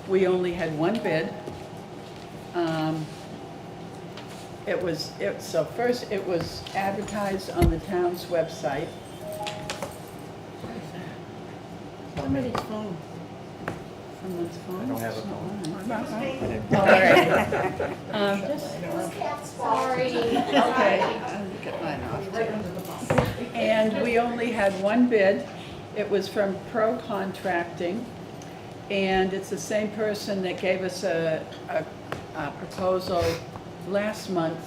we only had one bid. So first it was advertised on the town's website. Somebody's phone. Someone's phone? I don't have a phone. All right. Sorry. Okay, I'll get mine off too. And we only had one bid. It was from Pro Contracting, and it's the same person that gave us a proposal last month,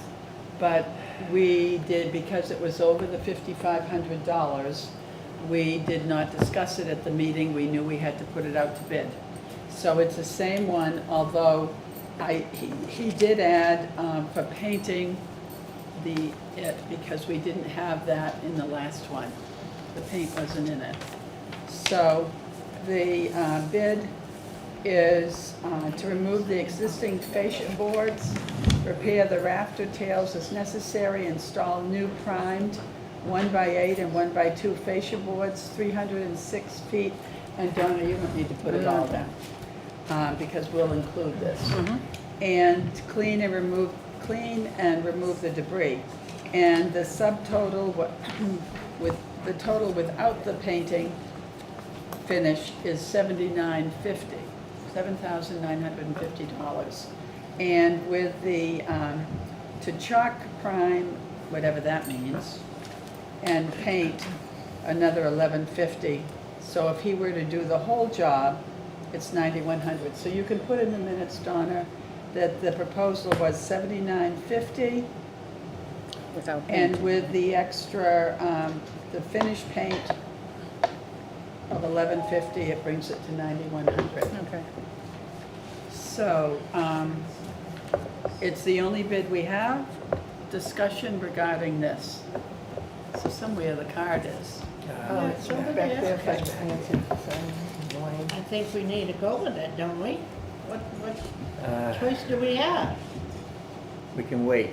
but we did, because it was over the $5,500, we did not discuss it at the meeting. We knew we had to put it out to bid. So it's the same one, although he did add for painting because we didn't have that in the last one. The paint wasn't in it. So the bid is to remove the existing fascia boards, repair the rafter tails as necessary, install new primed 1x8 and 1x2 fascia boards, 306 feet. And Donna, you don't need to put it all down, because we'll include this. And clean and remove the debris. And the subtotal, with the total without the painting finish is $79.50, $7,950. And with the, to chalk prime, whatever that means, and paint, another $11.50. So if he were to do the whole job, it's $9,100. So you can put in the minutes, Donna, that the proposal was $79.50, Without paint. and with the extra, the finished paint of $11.50, it brings it to $9,100. Okay. So, it's the only bid we have. Discussion regarding this. So somewhere the card is. Oh, it's over Back there, there. back there. I think we need to go with it, don't we? What Uh, choice do we have? We can wait.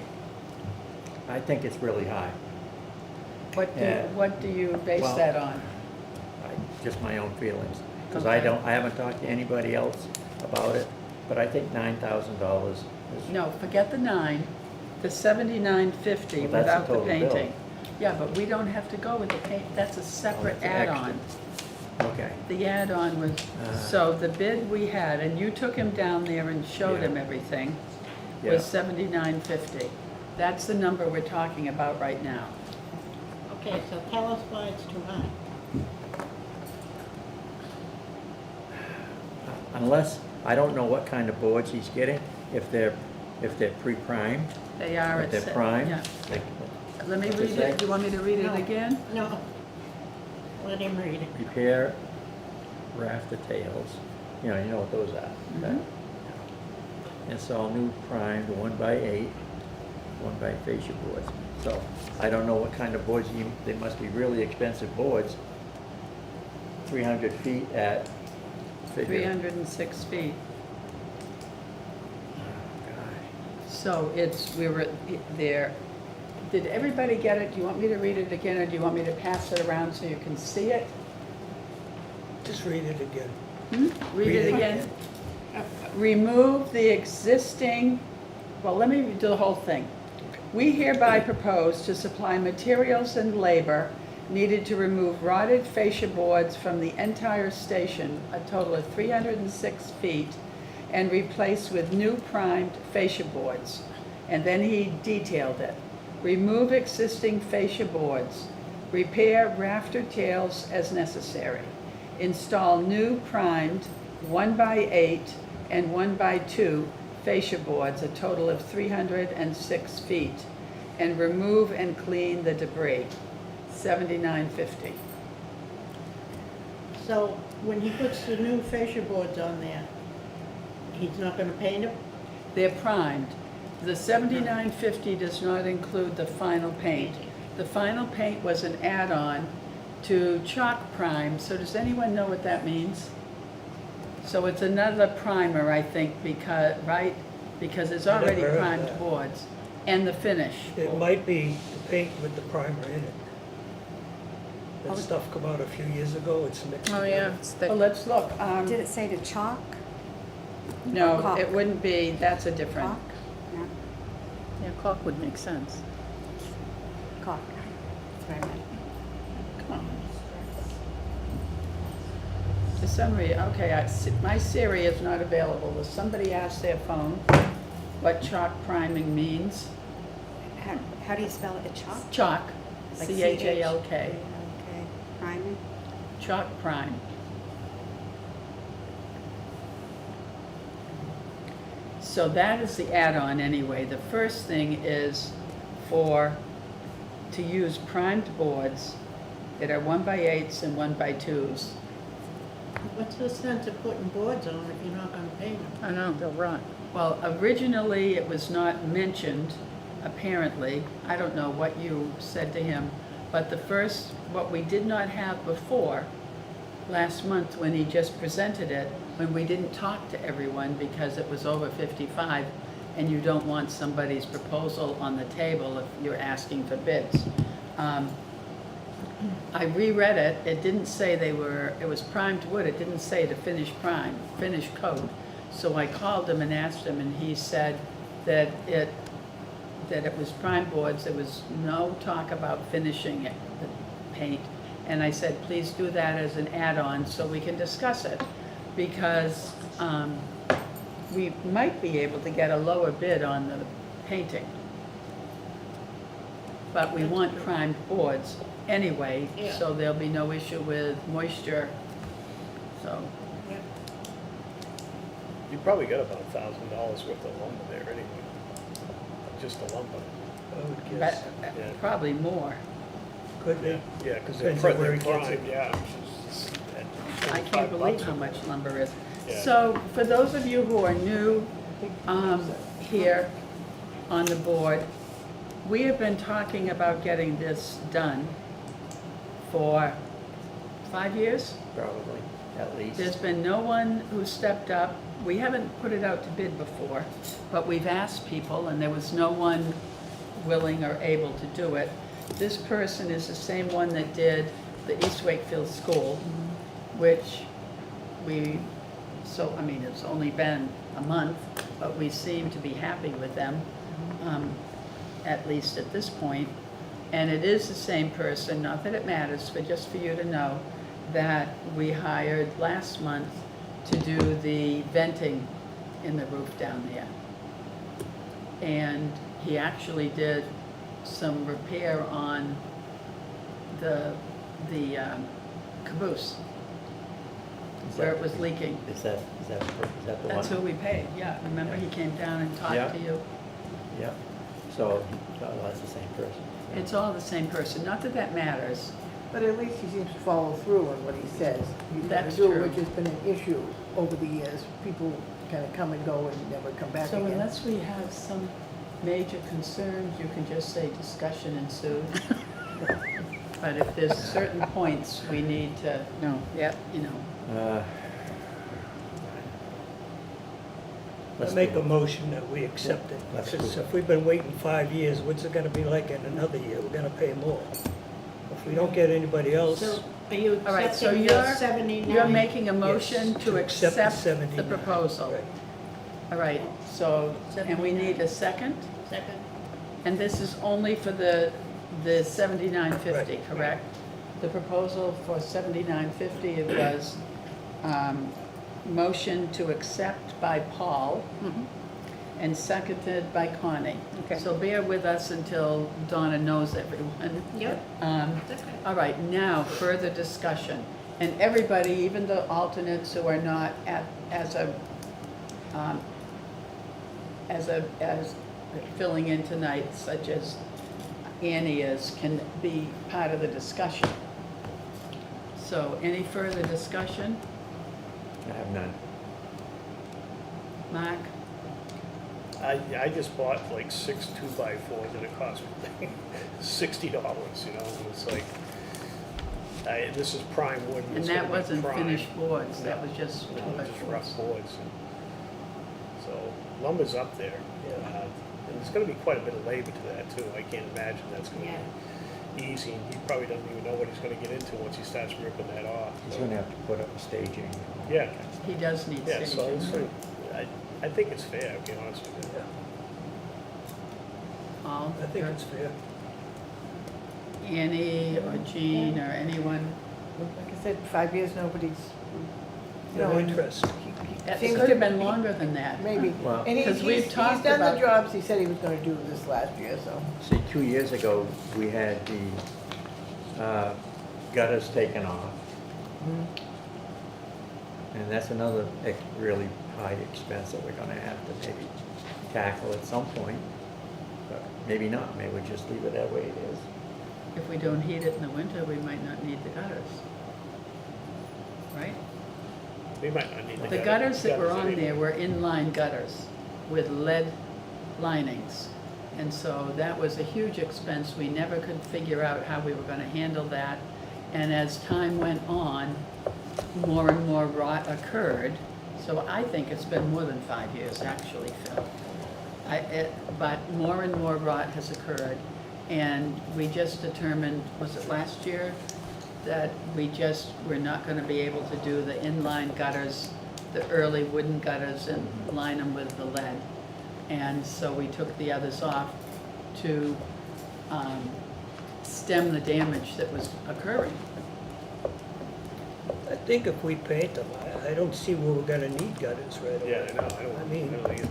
I think it's really high. Yeah. What do you base Well- that on? Just my own feelings. Because I Okay. haven't talked to anybody else about it, but I think $9,000 is. No, forget the 9, the $79.50 Well, that's without the the total bill. painting. Yeah, but we don't have to go with the paint, that's a separate Oh, that's add-on. Okay. The add-on was, so the bid we had, and you took him down there and showed Yeah. him everything, Yeah. was $79.50. That's the number we're talking about right now. Okay, so tell us why it's too high. Unless, I don't know what kind of boards he's getting, if they're pre-primed, They are if at, they're primed. yeah. like, Let me What'd read they it, say? do you want me to read it No. again? No. Let him read it. Repair rafter tails, you know what those are. Okay? Mhm. Install new primed 1x8, 1x fascia boards. So, I don't know what kind of boards, they must be really expensive boards. 300 feet at, figure. 306 feet. Oh, God. So we were there. Did everybody get it? Do you want me to read it again, or do you want me to pass it around so you can see it? Just read it again. Read it again. Remove the existing, well, let me do the whole thing. We hereby propose to supply materials and labor needed to remove rotted fascia boards from the entire station, a total of 306 feet, and replace with new primed fascia boards. And then he detailed it. Remove existing fascia boards. Repair rafter tails as necessary. Install new primed 1x8 and 1x2 fascia boards, a total of 306 feet, and remove and clean the debris, $79.50. So when he puts the new fascia boards on there, he's not gonna paint them? They're primed. The $79.50 does not include the final paint. The final paint was an add-on to chalk prime, so does anyone know what that means? So it's another primer, I think, right? Because it's I never already heard of primed that. boards. And the finish. It might be the paint with the primer in it. That stuff come out a few years ago, it's mixed. Oh, yeah. together. It's Well, thick. let's look. Did it say to chalk? No, caulk. it wouldn't be, that's a different, Caulk? No, yeah, caulk would make sense. caulk. That's what I meant. Come on. For some reason, okay, my Siri is not available. Will somebody ask their phone what chalk priming means? How do you spell it? Chalk? Chalk, Like C-H-A-L-K, Okay, priming? chalk prime. So that is the add-on anyway. The first thing is to use primed boards that are 1x8s and 1x2s. What's the sense of putting boards on if you're not gonna paint them? I know, they'll rot. Well, originally, it was not mentioned, apparently. I don't know what you said to him, but what we did not have before, last month when he just presented it, when we didn't talk to everyone because it was over 55, and you don't want somebody's proposal on the table if you're asking for bids. I reread it, it didn't say it was primed wood, it didn't say the finished coat. So I called him and asked him, and he said that it was primed boards, there was no talk about finishing it, the paint. And I said, please do that as an add-on so we can discuss it, because we might be able to get a lower bid on the painting. But we want primed boards anyway, Yeah. so there'll be no issue with moisture, so. You probably got about $1,000 worth of lumber there anyway, just the lumber. I would But guess, Yeah. probably more. could be. Yeah, because they're Depends on where they're he gets primed, it. yeah. I can't believe how much lumber is. Yeah. So for those of you who are new here on the board, we have been talking about getting this done for 5 years. Probably, at least. There's been no one who stepped up. We haven't put it out to bid before, but we've asked people and there was no one willing or able to do it. This person is the same one that did the East Wakefield School, which it's only been a month, but we seem to be happy with them, at least at this point. And it is the same person, not that it matters, but just for you to know, that we hired last month to do the venting in the roof down there. And he actually did some repair on the caboose, Is where that- it was leaking. Is that the one? That's who we paid, yeah. Remember, he came down and Yeah. talked to you? Yeah, so, well, that's the same person. It's all the same person, not that that matters. But at least he seems to follow through on what he says. He's gonna That's do, true. which has been an issue over the years. People kind of come and go and never come back So again. unless we have some major concerns, you can just say discussion ensued. But if there's certain points we need to, you know, I Let's make do a it. motion that we accept it. Let's Because do it. if we've been waiting 5 years, what's it gonna be like in another year? We're gonna pay more. If we don't get anybody else, So are you All right, so accepting you're- the 79? you're making a motion yes, to accept the 79. proposal. Right. All right, so, and we need a second? Second? And this is only for the 7950, Right. correct? The proposal for 7950 was motion to accept by Paul and seconded by Connie. Okay. So bear with us until Donna knows everyone. Yep. Okay. All right, now, further discussion. And everybody, even the alternates who are not as filling in tonight, such as Annie is, can be part of the discussion. So, any further discussion? I have none. Mark? I just bought like 6 2x4s and it cost me $60, you know, and it's like, this is prime wood. And it's that gonna be wasn't prime. finished boards, that No, was just No, it's just 2x4s. rough boards. So lumber's up there. And there's gonna be quite a bit of labor to that too. I can't imagine that's gonna be easy. And he probably doesn't even know what he's gonna get into once he starts ripping that off. He's So, gonna have to put up a staging. Yeah. He does need Yeah, so staging. it's like, I think it's fair, to be honest with you. All, I think it's fair. Annie or Jean or anyone? Like I said, 5 years, nobody's, you know, No and interest. It Seems could to have been be- longer than that. maybe. Well- And Because we've he's talked done the about- jobs he said he was gonna do this last year, so. See, 2 years ago, we had the gutters taken off. And that's another really high expense that we're gonna have to maybe tackle at some point. But maybe not, maybe we just leave it that way it is. If we don't heat it in the winter, we might not need the gutters. Right? We might not need The gutters that were on anyway. there were inline gutters with lead linings. And so that was a huge expense. We never could figure out how we were gonna handle that. And as time went on, more and more rot occurred. So I think it's been more than 5 years, actually, Phil. But more and more rot has occurred. And we just determined, was it last year, that we're not gonna be able to do the inline gutters, the early wooden gutters, and line them with the lead. And so we took the others off to stem the damage that was occurring. I think if we paint them, I don't see where we're gonna need gutters right away. Yeah, I know, I don't, I mean- I don't either.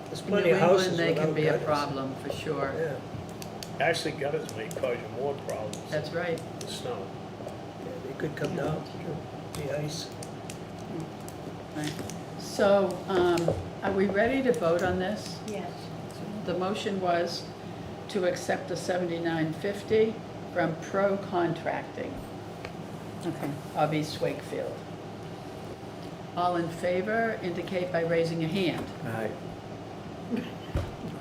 There's In plenty New of houses England, they can without be a gutters. problem, for sure. Yeah, Actually, gutters may cause you more problems That's right. than snow. yeah, they could come down through the ice. Right. So, are we ready to vote on this? Yes. The motion was to accept the $79.50 from Pro Contracting Okay. of East Wakefield. All in favor indicate by raising a hand. All right,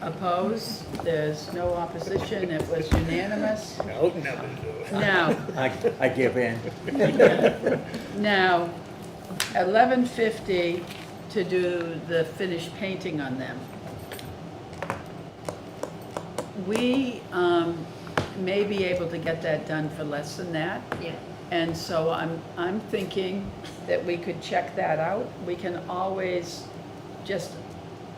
Opposed? There's no opposition. It was unanimous. I would never do it. Now, I give in. now, $11.50 to do the finished painting on them. We may be able to get that done for less than that. Yeah. And so I'm thinking that we could check that out. We can always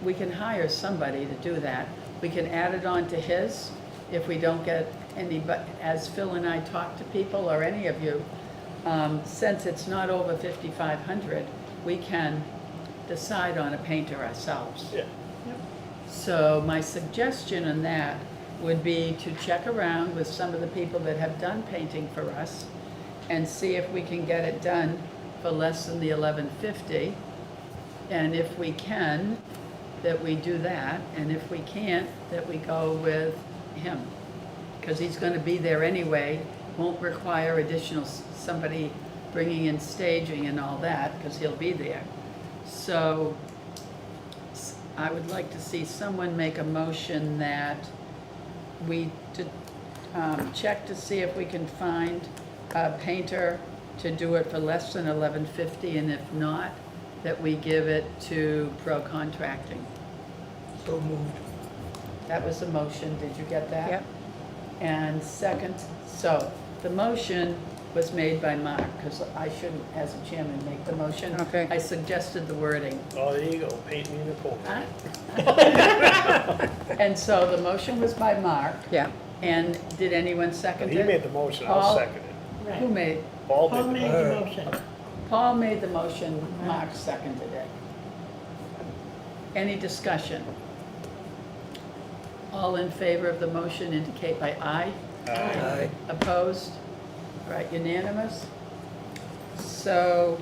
we can hire somebody to do that. We can add it on to his if we don't get any, but as Phil and I talk to people, or any of you, since it's not over 5,500, we can decide on a painter ourselves. Yeah, So my suggestion on that would be to check around with some of the people that have done painting for us and see if we can get it done for less than the $11.50. And if we can, that we do that, and if we can't, that we go with him. Because he's gonna be there anyway, won't require additional, somebody bringing in staging and all that, because he'll be there. So I would like to see someone make a motion that we check to see if we can find a painter to do it for less than $11.50, and if not, that we give it to Pro Contracting. So moved. That was the motion, did you get that? Yep. And second, so the motion was made by Mark, because I shouldn't, as a chairman, make the motion. Okay. I suggested the wording. oh, there you go, paint me in the corner. Huh? And so the motion was by Mark, Yeah. and did anyone second He it? made the motion, I'll Paul? second it. Who Right. made? Paul Paul made made the the motion. motion. Paul made the motion, Mark seconded it. Any discussion? All in favor of the motion indicate by aye. Aye. Opposed? Right, unanimous? So,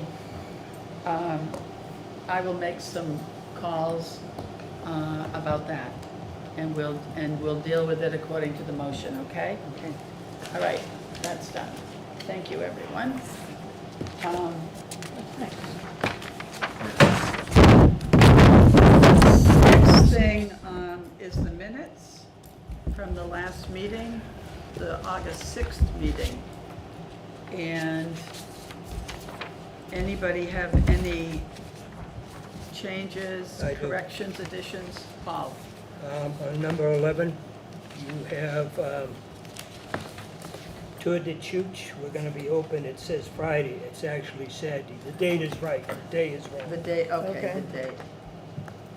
I will make some calls about that, and we'll deal with it according to the motion, okay? Okay. All right, that's done. Thank you, everyone. What's next? Next thing is the minutes from the last meeting, the August 6th meeting. And anybody have any changes, I do. corrections, additions? Paul? On number 11, you have Tour de Chooch, we're gonna be open, it says Friday, it's actually Saturday. The date is right, the day is wrong. The day, okay, Okay. the date.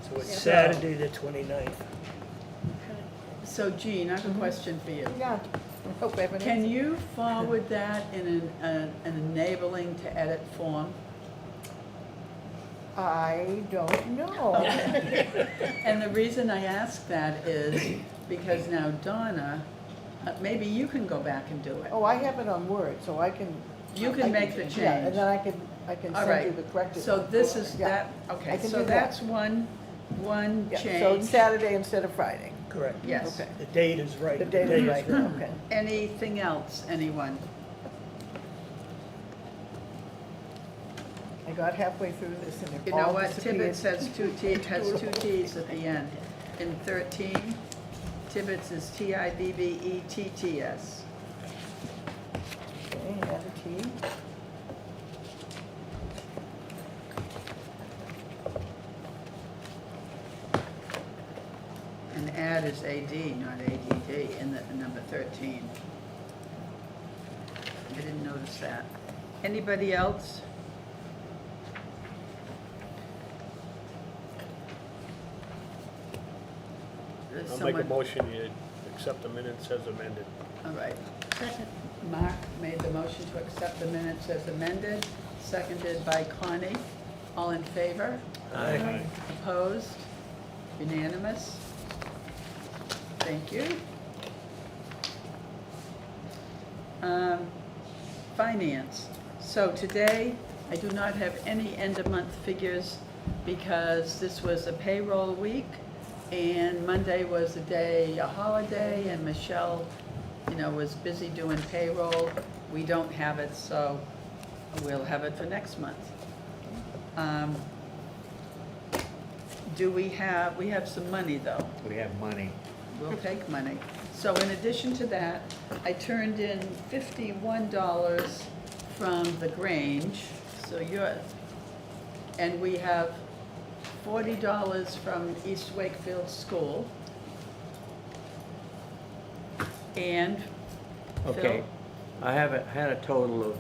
So it's Yeah. Saturday the 29th. So Jean, I have a question for you. Yeah. Hope everyone Can answers. you forward that in an enabling to edit form? I don't know. And the reason I ask that is because now Donna, maybe you can go back and do it. Oh, I have it on Word, so I can. You can make the change. Yeah, and then I can All send you right, the corrected. so one. this is Yeah. that, I okay, can so do that. that's one Yeah, so change. it's Saturday instead of Friday. Correct. Yes. Okay. The date is right. The date is right, okay. Anything else, anyone? I got halfway through this and it You know all what, disappeared. Tibbetts has two T's at the end. In 13, Tibbetts is Tibbetts. Okay, add a T. And add is AD, not ADD, in the number 13. I didn't notice that. Anybody else? There's I'll make a someone- motion, you accept the minutes as amended. All right. Second. Mark made the motion to accept the minutes as amended, seconded by Connie. All in favor? Aye. Opposed? Unanimous? Thank you. Finance. So today, I do not have any end-of-month figures because this was a payroll week and Monday was a holiday, and Michelle, was busy doing payroll. We don't have it, so we'll have it for next month. We have some money though. We have money. We'll take money. So in addition to that, I turned in $51 from the Grange, so and we have $40 from East Wakefield School. And Okay, Phil? I had a total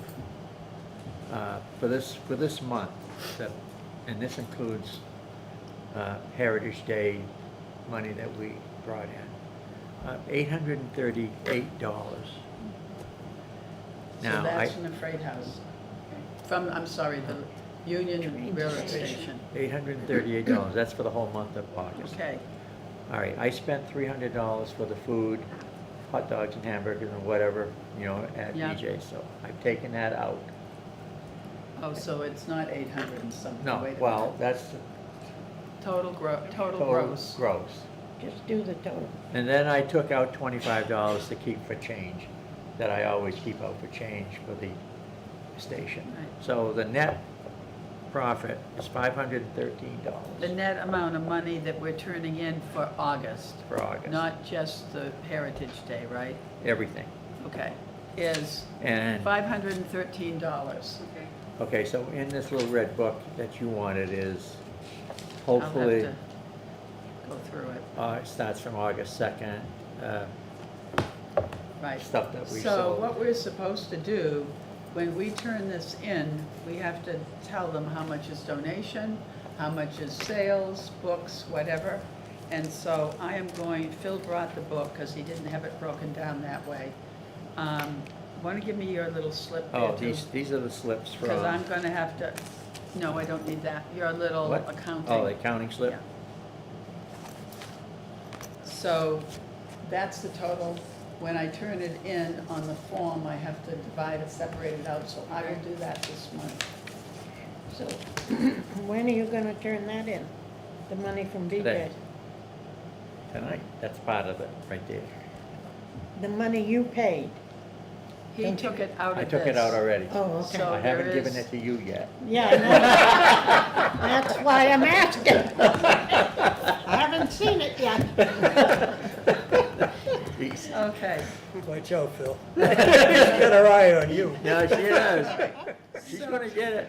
of, for this month, and this includes Heritage Day money that we brought in, $838. So Now, that's from the Freight House. I'm sorry, the Union Railroad Station. $838, that's for the whole month of August. Okay, All right, I spent $300 for the food, hot dogs and hamburgers and whatever, at Yeah. BJ's, so I've taken that out. oh, so it's not 800 and something. No, Wait a well, minute. that's Total gross. gross. Just do the total. And then I took out $25 to keep for change, that I always keep out for change for the station. Right. So the net profit is $513 The net amount of money that we're turning in for August, for August. not just the Heritage Day, right? Everything. Okay, is And, $513. okay, so in this little red book that you wanted is, I'll have hopefully, to go through it, it starts from August 2nd, right. stuff that we So sold. what we're supposed to do, when we turn this in, we have to tell them how much is donation, how much is sales, books, whatever. And so Phil brought the book because he didn't have it broken down that way. Want to give me your little slip there Oh, too? these are the slips from. Because I'm going to have to, no, I don't need that. Your little What? accounting. Oh, the accounting slip? Yeah. So that's the total. When I turn it in on the form, I have to divide it, separate it out, so I will do that this month. So, when are you gonna turn that in? The money from BJ? Today. Tonight, that's part of it, right there. The money you paid? He Don't took you- it out of I this. took it out already. Oh, okay. So I haven't there given is- it to you yet. Yeah, I know. That's why I'm asking. I haven't seen it yet. Jeez. Okay, Watch out, Phil. She's got her eye on you. Yeah, she does. She's gonna get it.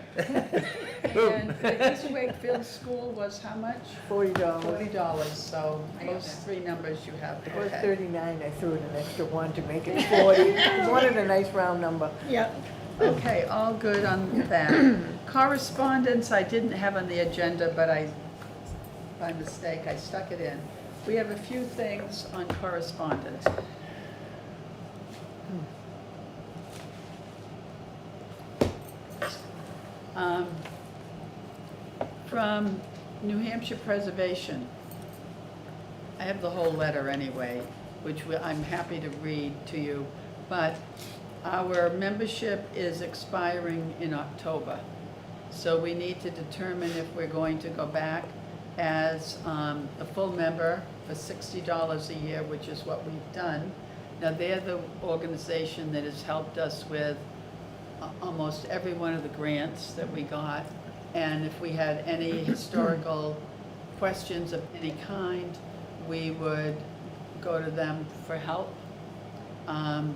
and the East Wakefield School was how much? $40. $40, so those three numbers you have, It was okay. 39, I threw in an extra one to make it 40. I wanted a nice round number. Yep. Okay, all good on that. Correspondence I didn't have on the agenda, but I by mistake, I stuck it in. We have a few things on correspondence. Um, From New Hampshire Preservation, I have the whole letter anyway, which I'm happy to read to you, but our membership is expiring in October. So we need to determine if we're going to go back as a full member for $60 a year, which is what we've done. Now, they're the organization that has helped us with almost every one of the grants that we got. And if we had any historical questions of any kind, we would go to them for help. And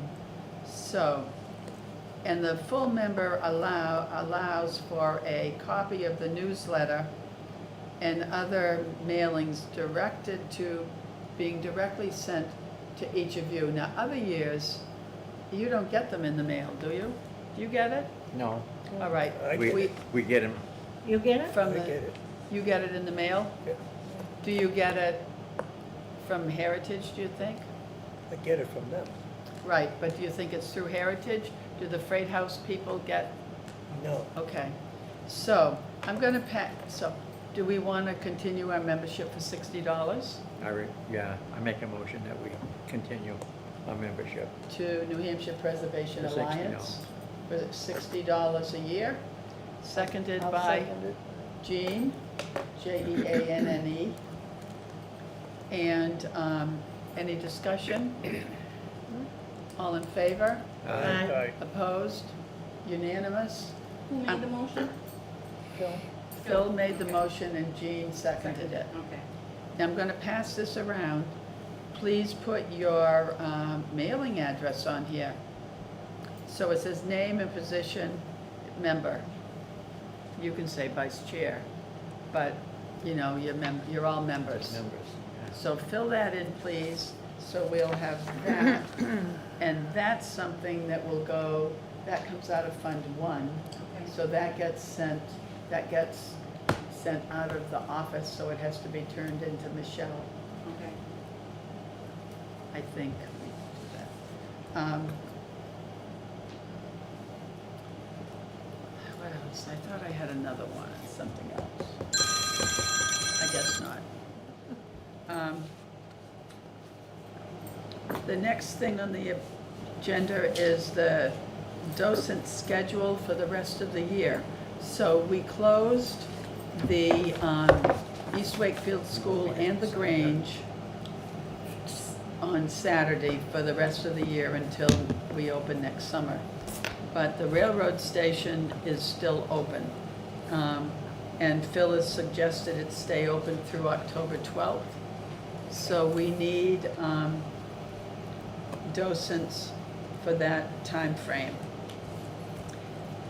the full member allows for a copy of the newsletter and other mailings being directly sent to each of you. Now, other years, you don't get them in the mail, do you? Do you get it? No, All right. we get them, You get it? I From get the, it. you get it in the mail? Yeah. Do you get it from Heritage, do you think? I get it from them. Right, but do you think it's through Heritage? Do the Freight House people get, No. okay. So, I'm gonna so, do we wanna continue our membership for $60 I make a motion that we continue our membership. to New Hampshire Preservation For $60. Alliance for $60 a year? Seconded I'll by second it. Jean, Jeanne. And, any discussion? All in favor? Aye. Opposed? Unanimous? Who made the motion? Phil made the motion and Jean seconded it. Okay. Now, I'm gonna pass this around. Please put your mailing address on here. So it says name and position, member. You can say vice chair, but, you know, you're all members. Members. So fill that in, please, so we'll have that. And that's something that will go, that comes out of Fund 1. Okay. So that gets sent out of the office, so it has to be turned into Michelle, Okay. I think. What else? I thought I had another one, something else. I guess not. The next thing on the agenda is the docent schedule for the rest of the year. So we closed the East Wakefield School and the Grange on Saturday for the rest of the year until we open next summer. But the railroad station is still open. And Phil has suggested it stay open through October 12th. So we need docents for that time frame.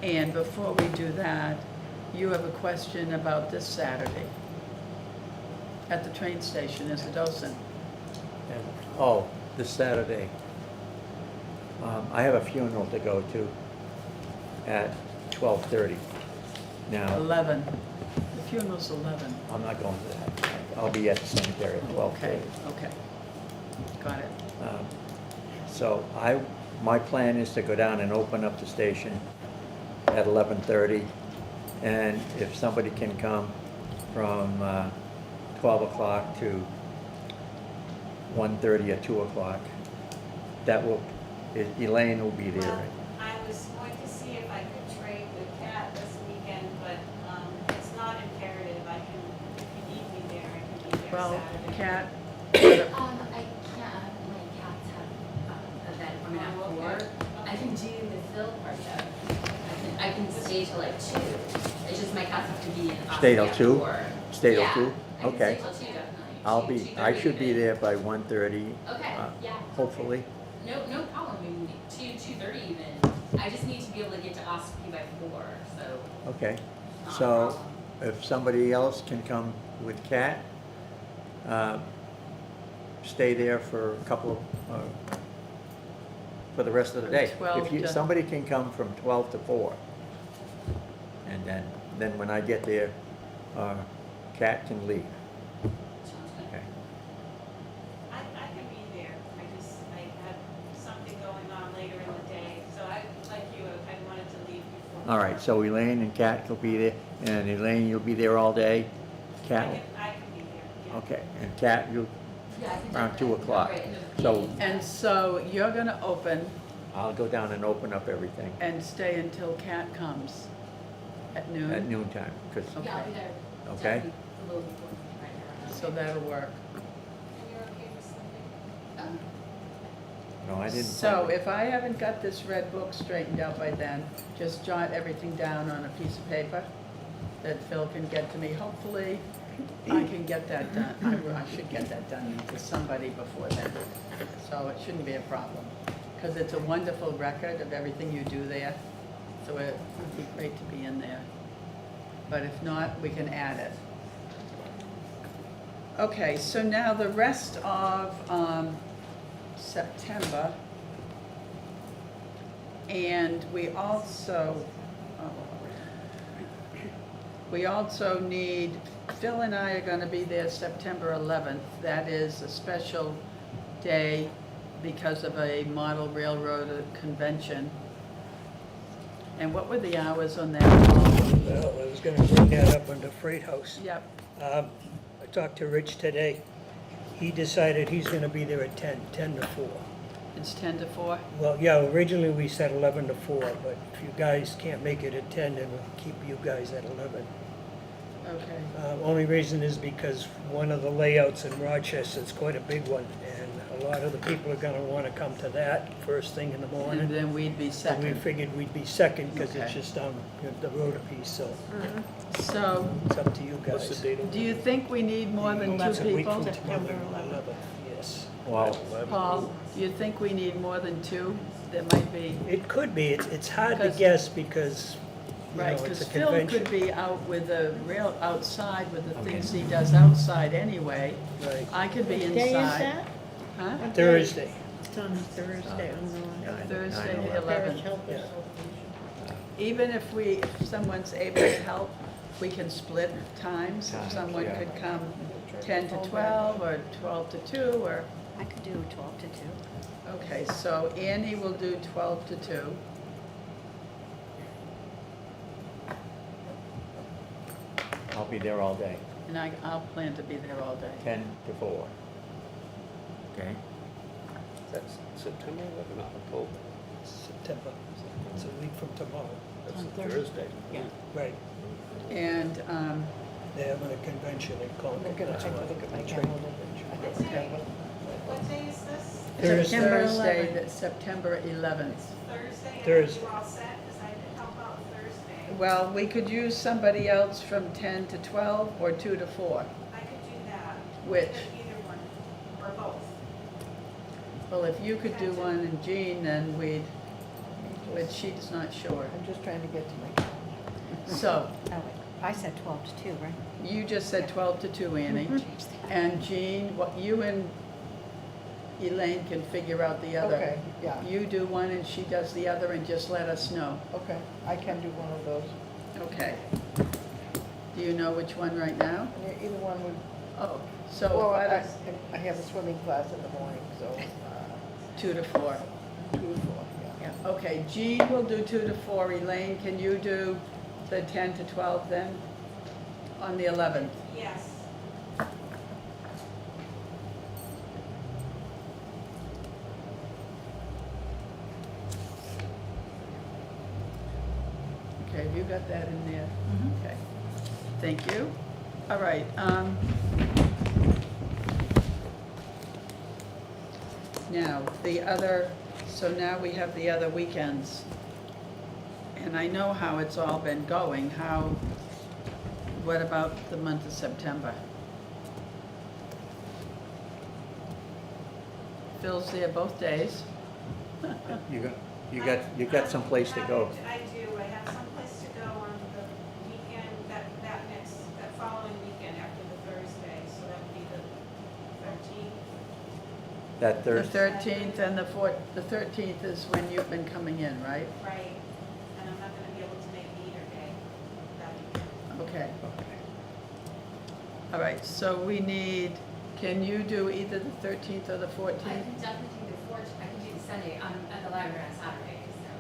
And before we do that, you have a question about this Saturday at the train station as a docent. And, oh, this Saturday, I have a funeral to go to at 12:30. Now, 11. The funeral's 11. I'm not going to that. I'll be at the cemetery at 12:30. Okay. Got it. So my plan is to go down and open up the station at 11:30. And if somebody can come from 12 o'clock to 1:30 or 2 o'clock, Elaine will be there. I was going to see if I could trade with Kat this weekend, but it's not imperative. If you need me there, I can be there Well, Saturday. Kat, I can't, my cats have event coming up Oh, for. okay. I can do the fill part though. I can stay till like 2. It's just my cats have to be in Stay till Oxford at 2? 4. Stay till Yeah, 2? I can Okay. stay till 2 definitely. I 2:30 should be even. there by 1:30. Okay, yeah. Hopefully. No problem. I mean, 2:30 even. I just need to be able to get to Ospey by 4, so. Okay. not a So problem. if somebody else can come with Kat, stay there for a couple of, for the rest of the day. 12 If you, to- somebody can come from 12 to 4. And then when I get there, Kat can leave. All right, so Elaine and Kat will be there, and Elaine, you'll be there all day? Kat? I can be there, yeah. Okay, and Kat, you, Yeah, I can around jump 2 in o'clock. right in the So beginning. And so you're gonna open I'll go down and open up everything and stay until Cat comes at noon? at noon time, because, Yeah, I'll be there. Okay. definitely a little before right now. So that'll work. And you're okay with Sunday? no, I didn't. So if I haven't got this red book straightened out by then, just jot everything down on a piece of paper that Phil can get to me. Hopefully, I can get that done. I should get that done to somebody before then. So it shouldn't be a problem. Because it's a wonderful record of everything you do there. So it would be great to be in there. But if not, we can add it. Okay, so now the rest of September. And we also need, Phil and I are gonna be there September 11th. That is a special day because of a model railroad convention. And what were the hours on that? Well, I was gonna bring that up under Freight House. Yep, I talked to Rich today. He decided he's gonna be there at 10 to 4. it's 10 to 4. Well, yeah, originally we said 11 to 4, but if you guys can't make it at 10, then we'll keep you guys at 11. Okay, Only reason is because one of the layouts in Rochester is quite a big one, and a lot of the people are gonna wanna come to that first thing in the and morning. then we'd be So we second. figured we'd be second, because it's Okay. just down the road a piece, so So, it's up to you guys. What's the date of do you think we need more than two It's a week people? from September tomorrow, 11th. Yes. Well, Paul, do you think we need more than two? There might be, It could be, it's hard to 'Cause- guess because, you right, know, it's because a Phil convention. could be out with the rail, outside with the things he does outside anyway. Right. I could be What day is inside. that? Huh? What day? Thursday. It's on Thursday, on the Thursday, the 9/11. Parish Help Yeah. Even if someone's able to help, we can split times. If Times, someone yeah. could come 10 to 12 or 12 to 2 or, I could do 12 to 2. okay, so Annie will do 12 to 2. I'll be there all day, And I'll plan to be there all day. 10 to 4. Okay? That's September 11th, not October. September. It's a week from tomorrow. That's On a Thursday. Thursday. Yeah. Right. And, They're having a convention in Concord. Look at, I that's can why. look at my Trade calendar. What day, what day is this? Thursday. September Thursday, 11th. September 11th. Thursday? And Thursday. are you all set? Because I did help out Thursday. Well, we could use somebody else from 10 to 12 or 2 to 4. I could do that. Which? Either one, or both. Well, if you could do one and Jean, then we'd, but she's not sure. I'm just trying to get to my calendar. So, Oh, wait, I said 12 to 2, right? you just said 12 to 2, Annie. Change that. And Jean, what, you and Elaine can figure out the other. Okay, yeah, You do one and she does the other and just let us know. okay, I can do one of those. Okay. Do you know which one right now? And either one would, Oh, so well, why I don't- I have a swimming class in the morning, so 2 to 4. 2 to 4, yeah. Yeah, okay, Jean will do 2 to 4. Elaine, can you do the 10 to 12 then? On the 11th? Yes. Okay, have you got that in there? Okay, thank you. All right, now, the other, so now we have the other weekends. And I know how it's all been going, what about the month of September? Phil's there both days. You got some place to go. I do, I have someplace to go on the weekend, that following weekend after the Thursday, so that would be the 13th. That The Thursday. 13th and the 13th is when you've been coming in, right? Right, and I'm not gonna be able to make either day that weekend. Okay. All right, so we need, can you do either the 13th or the I 14th? can definitely do the 14th, I can do the Sunday, I'm at the library on Saturday, so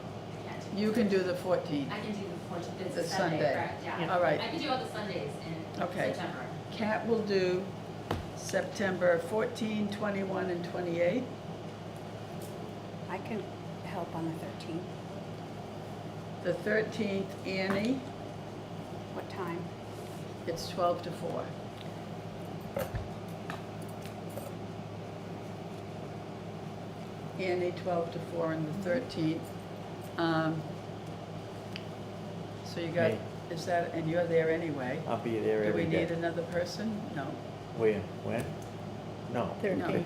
I can't do You can do the 14th. I can do the 14th, it's The a Sunday, Sunday. correct, yeah. All right. I can do all the Sundays in Okay. September. Kat will do September 14, 21, and 28. I can help on the 13th. The 13th, Annie, What time? it's 12 to 4. Annie, 12 to 4 on the 13th. So you got, Me. is that, and you're there anyway. I'll be there Do we every need day. another person? No, When? No, 13th.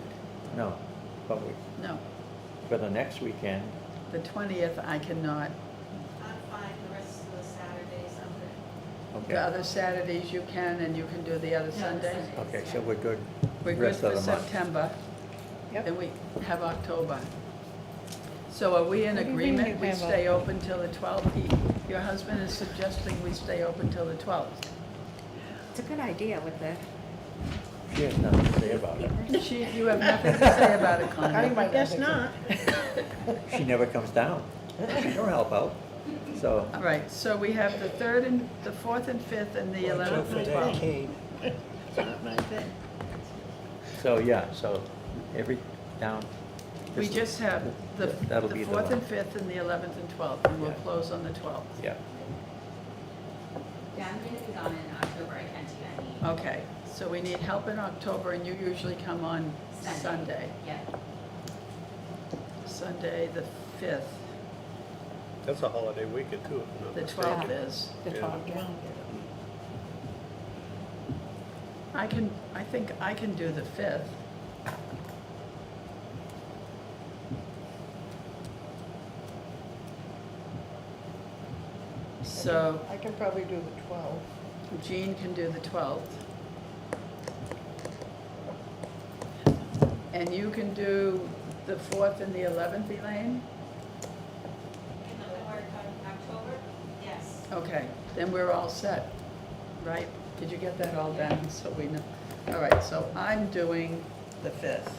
no, but we, no. for the next weekend, The 20th, I cannot. I'm fine, the rest of the Saturdays, I'm good. The okay. other Saturdays you can, and you can do the other No, the Sundays. Sundays, Okay, yeah. so we're good. We're good Rest for of the month. September, Yep. and we have October. So are we in What do you mean agreement? you We have stay open till the 12th? Your husband is suggesting we stay open till the 12th. It's a good idea with the, She has nothing to say about it. You have nothing to say about it, Connie Connie. might I guess think so. not. She never comes down. She don't help out. So, All right, so we have the 3rd and, the 4th and 5th, and the Watch out 11th for and that 12th. cane. It's not my thing. so yeah, so every down. We just have the That'll be the 4th one. and 5th and the 11th and 12th, and we'll Yeah. close on the 12th. Yeah, Yeah, I'm gonna be gone in October, I can't do any. Okay, so we need help in October, and you usually come on Sunday. Yeah. Sunday, the 5th, That's a holiday weekend too, if I'm not the mistaken. 12th is. The Yeah. 12th, yeah. I think I can do the 5th. So I can probably do the 12th. Jean can do the 12th. And you can do the 4th and the 11th, Elaine? In October? Yes. Okay, then we're all set, right? Did you get that all done, so we know? All right, so I'm doing the 5th.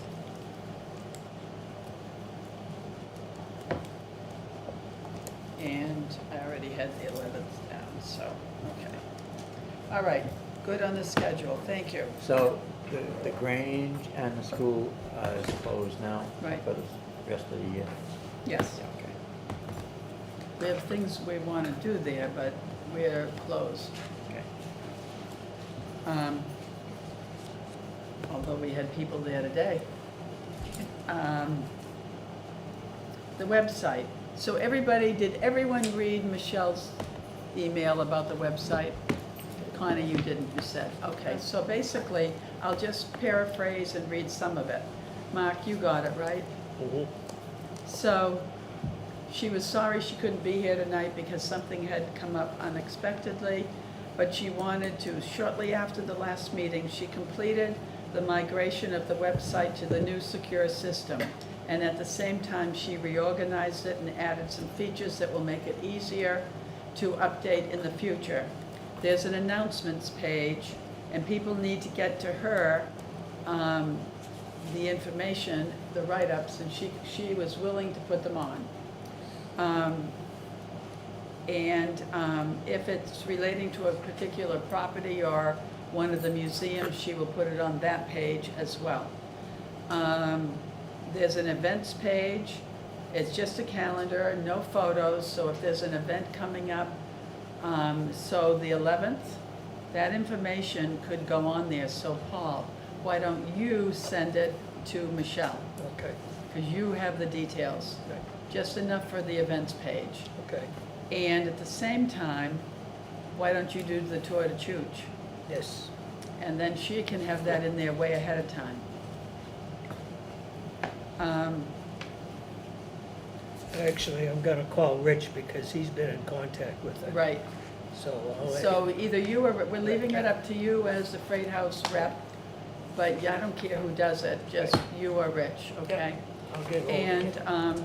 And I already had the 11th down, so, okay. All right, good on the schedule, thank you. so the Grange and the school is closed now Right. for the rest of the year. Yes, Yeah, okay, we have things we want to do there, but we're closed. okay. Although we had people there today. The website. So everybody, did everyone read Michelle's email about the website? Connie, you didn't, you said. Okay, so basically, I'll just paraphrase and read some of it. Mark, you got it, right? Mhm. So, she was sorry she couldn't be here tonight because something had come up unexpectedly, but she wanted to. Shortly after the last meeting, she completed the migration of the website to the new secure system. And at the same time, she reorganized it and added some features that will make it easier to update in the future. There's an announcements page, and people need to get to her the information, the write-ups, and she was willing to put them on. If it's relating to a particular property or one of the museums, she will put it on that page as well. There's an events page. It's just a calendar, no photos, so if there's an event coming up, so the 11th, that information could go on there. So Paul, why don't you send it to Michelle? Okay, Because you have the details, okay, just enough for the events page. okay, And at the same time, why don't you do the tour to Chooch? yes. And then she can have that in there way ahead of time. Actually, I'm gonna call Rich because he's been in contact with her. Right, So I'll let so either you or, we're leaving it up to you as the Freight House rep, but I don't care who does it, just you or Rich, okay? I'll get hold of And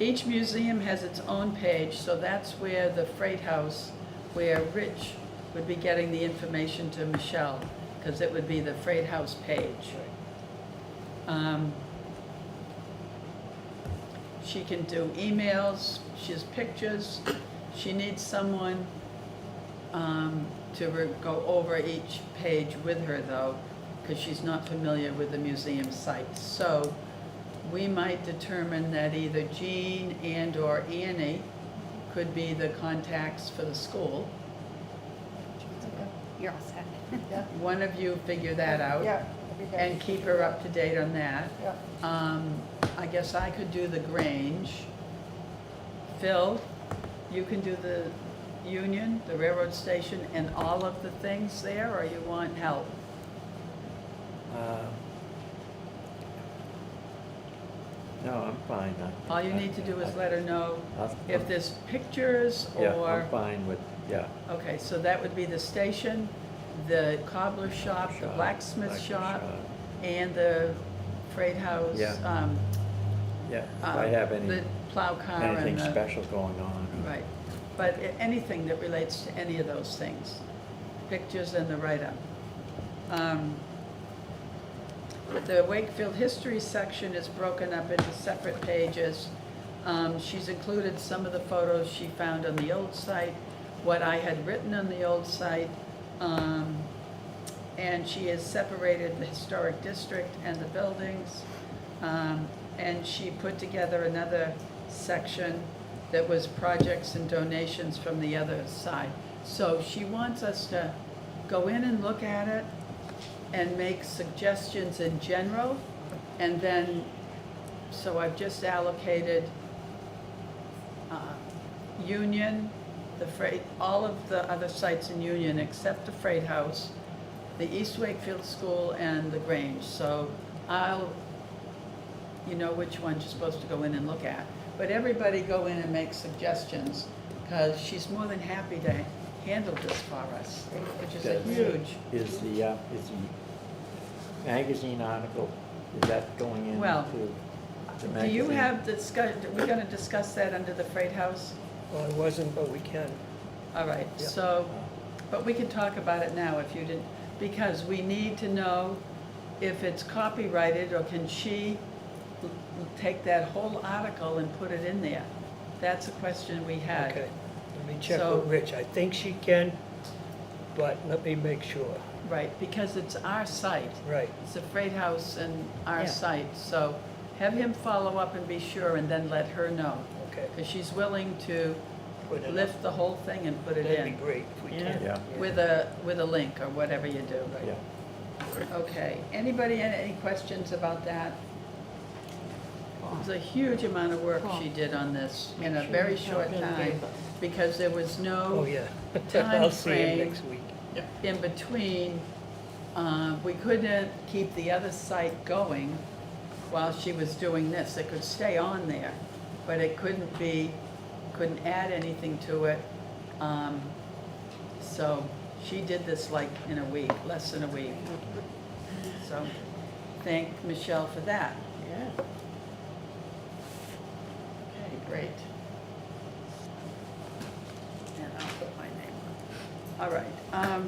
each museum has its own page, so that's where the Freight House, where Rich would be getting the information to Michelle, because it would be the Freight House page. She can do emails, she has pictures. She needs someone to go over each page with her though, because she's not familiar with the museum site. So we might determine that either Jean and/or Annie could be the contacts for the school. You're all set. Yeah, One of you figure that out. yeah. that'd be And nice. keep her up to date on that. Yeah. I guess I could do the Grange. Phil, you can do the Union, the railroad station, and all of the things there, or you want help? No, I'm fine. All you need to do is let her know I'll- if there's pictures Yeah, or, I'm fine with, yeah. okay, so that would be the station, the cobbler shop, the blacksmith shop, and the freight house. Yeah. Yeah, if I have The any, plow car and anything the. special going on. Right, but anything that relates to any of those things, pictures and the write-up. The Wakefield history section is broken up into separate pages. She's included some of the photos she found on the old site, what I had written on the old site, and she has separated the historic district and the buildings. And she put together another section that was projects and donations from the other side. So she wants us to go in and look at it and make suggestions in general. And then, so I've just allocated Union, the freight, all of the other sites in Union except the Freight House, the East Wakefield School, and the Grange. So you know which ones you're supposed to go in and look at. But everybody go in and make suggestions, because she's more than happy to handle this for us, which is a Does- huge, Is the magazine article, is that going into Well, the do magazine? you have we're gonna discuss that under the Freight House? Well, it wasn't, but we can. All right, Yeah. so, but we can talk about it now if you didn't, because we need to know if it's copyrighted, or can she take that whole article and put it in there? That's a question we had. Okay, let me check So- with Rich. I think she can, but let me make sure. Right, because it's our site. Right, It's the Freight House and our Yeah. site, so have him follow up and be sure, and then let her know. okay. Because she's willing to Put it up. lift the whole thing and put it That'd be in great if we Yeah. can. Yeah. with a link or whatever you do. Yeah. Okay, anybody had any questions about that? It was a huge amount of work she did on this in a Make sure very you short tell Bill time, Gates. because there was Oh, no yeah. time I'll see him frame. next week. in between. We couldn't keep the other site going while she was doing this. It could stay on there, but it couldn't add anything to it. So she did this like in a week, less than a week. So thank Michelle for that. Yeah. Okay, great. And I'll put my name on. All right,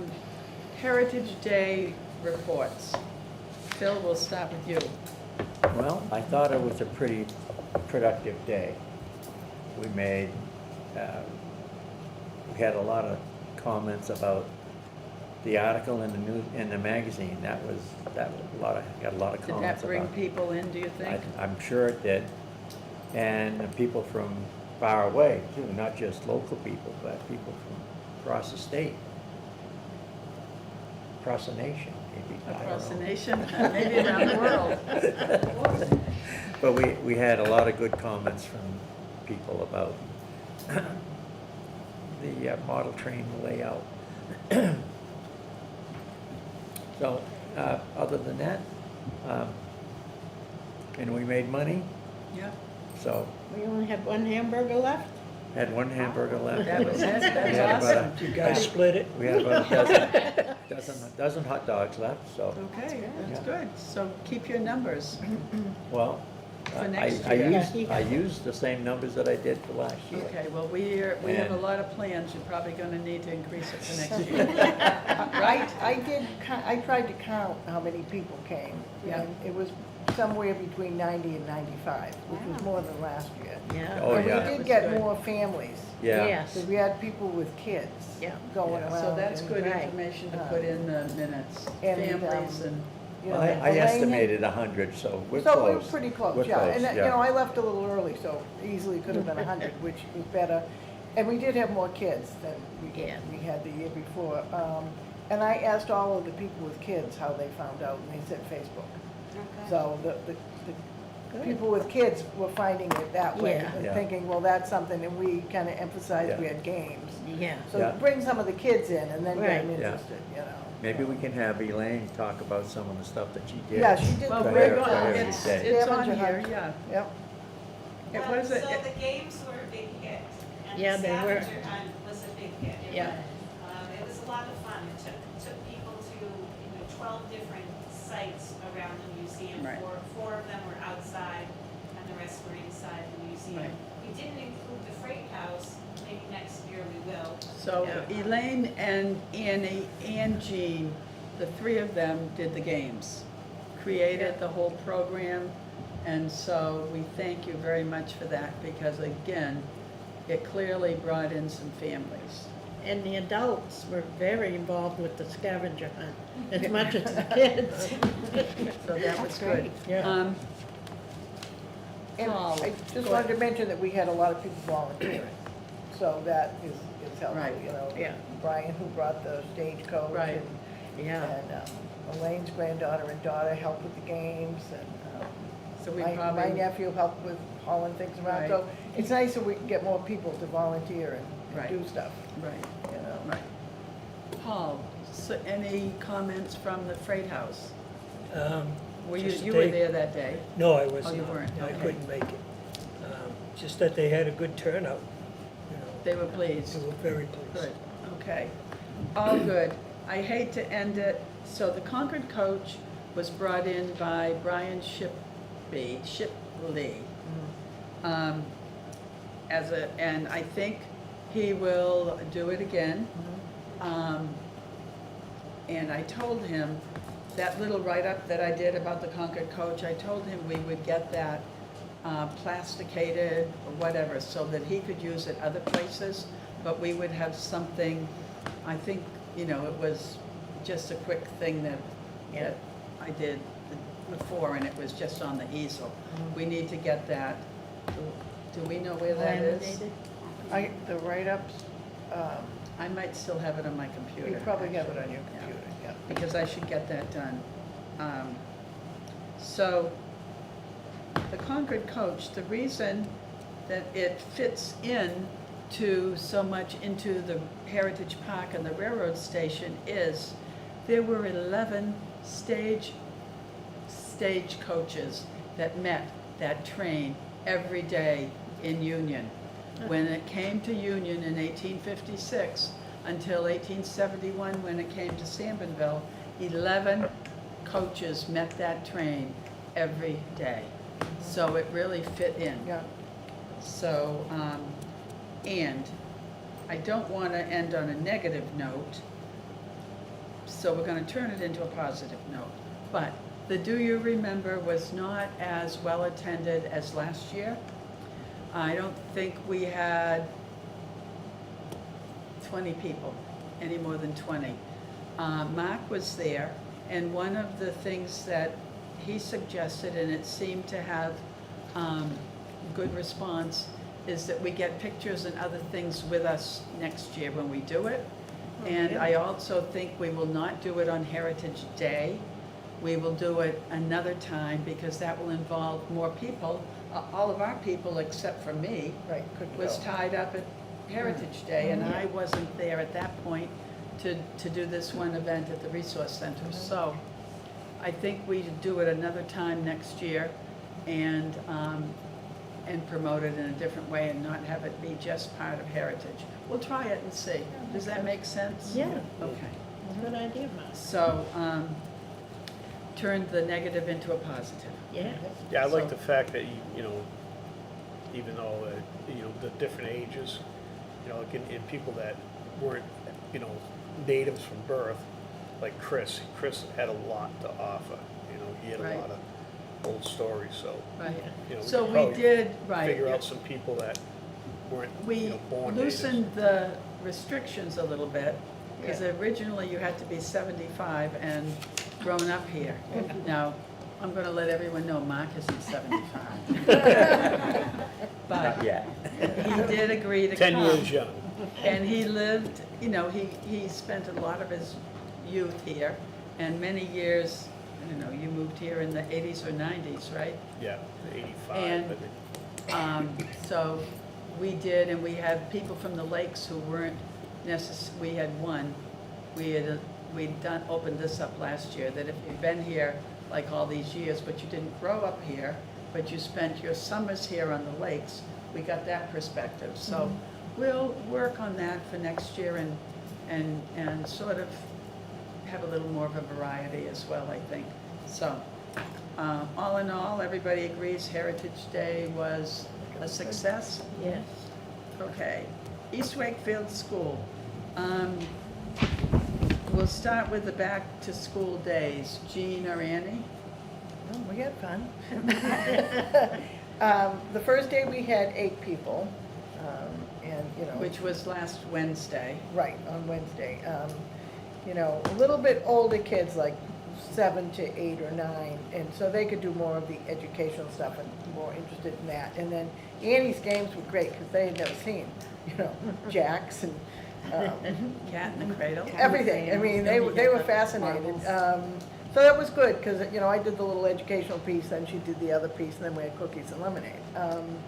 Heritage Day reports. Phil, we'll start with you. Well, I thought it was a pretty productive day. We made, we had a lot of comments about the article in the magazine. Got a lot of Did that comments bring about. people in, do you think? I'm sure it did. And people from far away too, not just local people, but people from across the state. Across the nation, maybe. I don't Across the know. nation, maybe around the world. But we had a lot of good comments from people about the model train layout. So, other than that, and we made money, Yeah, so We only have one hamburger left? had one hamburger left. that was it, We that had was about awesome. You guys split it? We had about a dozen hot dogs left, so, Okay, that's Yeah. good. So keep your numbers. well, For next I year. used the same numbers that I did for last year. Okay, well, we have a And- lot of plans. You're probably gonna need to increase it for next year. Right, I tried to count how many people came. Yeah. And it was somewhere between 90 and 95, which was more than last year. Yeah. Oh, And yeah. we That did was get good. more families, Yeah. Yes. because we had people with kids Yeah. going Yeah. around. So that's and, good Right. information to put in the minutes, And, families and, you know, I Elaine had- estimated 100, so we're So we were close. pretty close, We're yeah. close, And, you yeah. know, I left a little early, so easily could have been 100, which was better. And we did have more kids than Yeah. we had the year before. And I asked all of the people with kids how they found out, and they said Facebook. Okay. So the people with kids were finding it that way, Yeah. and Yeah. thinking, well, that's something, and we kind of emphasized we Yeah. had games. Yeah. So Yeah. bring some of the kids in and then get them Right. Yeah. interested, you know. Maybe we can have Elaine talk about some of the stuff that she did. Yeah, she did well, the Go we're ahead, great go going, ahead, job. it's, say. it's on Scavenger here, hunt. yeah. Yep. What is it? So the games were a big hit. Yeah, And the they were. scavenger hunt was a big hit. Yeah. It was a lot of fun. It took people to, 12 different sites around the museum. Right. Four of them were outside and the rest were inside the museum. Right. We didn't include the freight house. Maybe next year we will. So Yeah. Elaine and Annie and Jean, the three of them did the games, created the whole program, and so we thank you very much for that, because again, it clearly brought in some families. And the adults were very involved with the scavenger hunt, as much as the kids. So that was good. Yeah. And Paul, I just go wanted to ahead. mention that we had a lot of people volunteering, so that is helpful, Right. you know. Yeah. Brian, who brought the stagecoach. Right. Yeah. And Elaine's granddaughter and daughter helped with the games, and So we my probably, nephew helped with hauling things around. Right. So it's nice that we can get more people to volunteer Right. and do stuff, right, you know. right. Paul, so any comments from the Freight House? Were you, Just you were they- there that day? No, I was Oh, not. you weren't, I okay. couldn't make it. Just that they had a good turnout, you know. They were pleased? They were very pleased. Good, okay. All good. I hate to end it. So the Concord coach was brought in by Brian Shipley, and I think he will do it again. And I told him, that little write-up that I did about the Concord coach, I told him we would get that plasticated or whatever, so that he could use it other places, but we would have something, I think, it was just a quick thing that I did before, and it was just on the easel. We need to get that. Do we know where that is? Laminated? The write-ups, I might still have it on my computer. you probably have it actually. on your Yeah. computer, yeah. Because I should get that done. So, the Concord coach, the reason that it fits in to so much into the Heritage Park and the railroad station is there were 11 stage coaches that met that train every day in Union. When it came to Union in 1856 until 1871, when it came to Sambonville, 11 coaches met that train every day. So it really fit in. Yeah. So, and I don't want to end on a negative note, so we're going to turn it into a positive note. But the Do You Remember was not as well attended as last year. I don't think we had 20 people, any more than 20. Mark was there, and one of the things that he suggested, and it seemed to have good response, is that we get pictures and other things with us next year when we do it. And I also think we will not do it on Heritage Day. We will do it another time, because that will involve more people. All of our people, except for me, Right, couldn't was go. tied up at Heritage Day, and I wasn't there at that point to do this one event at the Resource Center. So I think we should do it another time next year and promote it in a different way and not have it be just part of Heritage. We'll try it and see. Does that make sense? Yeah. Okay. Good idea, Mark. So, turn the negative into a positive. Yeah. Yeah, I like So- the fact that, even though, the different ages, like in people that weren't, natives from birth, like Chris had a lot to offer, he had Right. a old story, so, Right. you know, So could we probably did, right. figure out some people that weren't, you We know, born natives. loosened the restrictions a little bit, because Yeah. originally you had to be 75 and grown up here. Now, I'm gonna let everyone know Mark isn't 75. But Not yet. he did agree to come. 10 years young. And he lived, you know, he spent a lot of his youth here, and many years, I don't know, you moved here in the 80s or 90s, right? Yeah, 85, And- I think. So we did, and we had people from the lakes who weren't we had one, we'd opened this up last year, that if you've been here like all these years, but you didn't grow up here, but you spent your summers here on the lakes, we got that perspective. So we'll work on that for next year and sort of have a little more of a variety as well, I think. So, all in all, everybody agrees Heritage Day was a success? Yes. Okay. East Wakefield School. We'll start with the back-to-school days. Jean or Annie? Oh, we had fun. The first day we had 8 people, and, you know. Which was last Wednesday. Right, on Wednesday. You know, a little bit older kids, like 7 to 8 or 9, and so they could do more of the educational stuff and more interested in that. And then Annie's games were great, because they had never seen, you know, jacks and Cat in the Cradle. everything. I mean, they were fascinated. So that was good, because, you know, I did the little educational piece, then she did the other piece, and then we had cookies and lemonade. And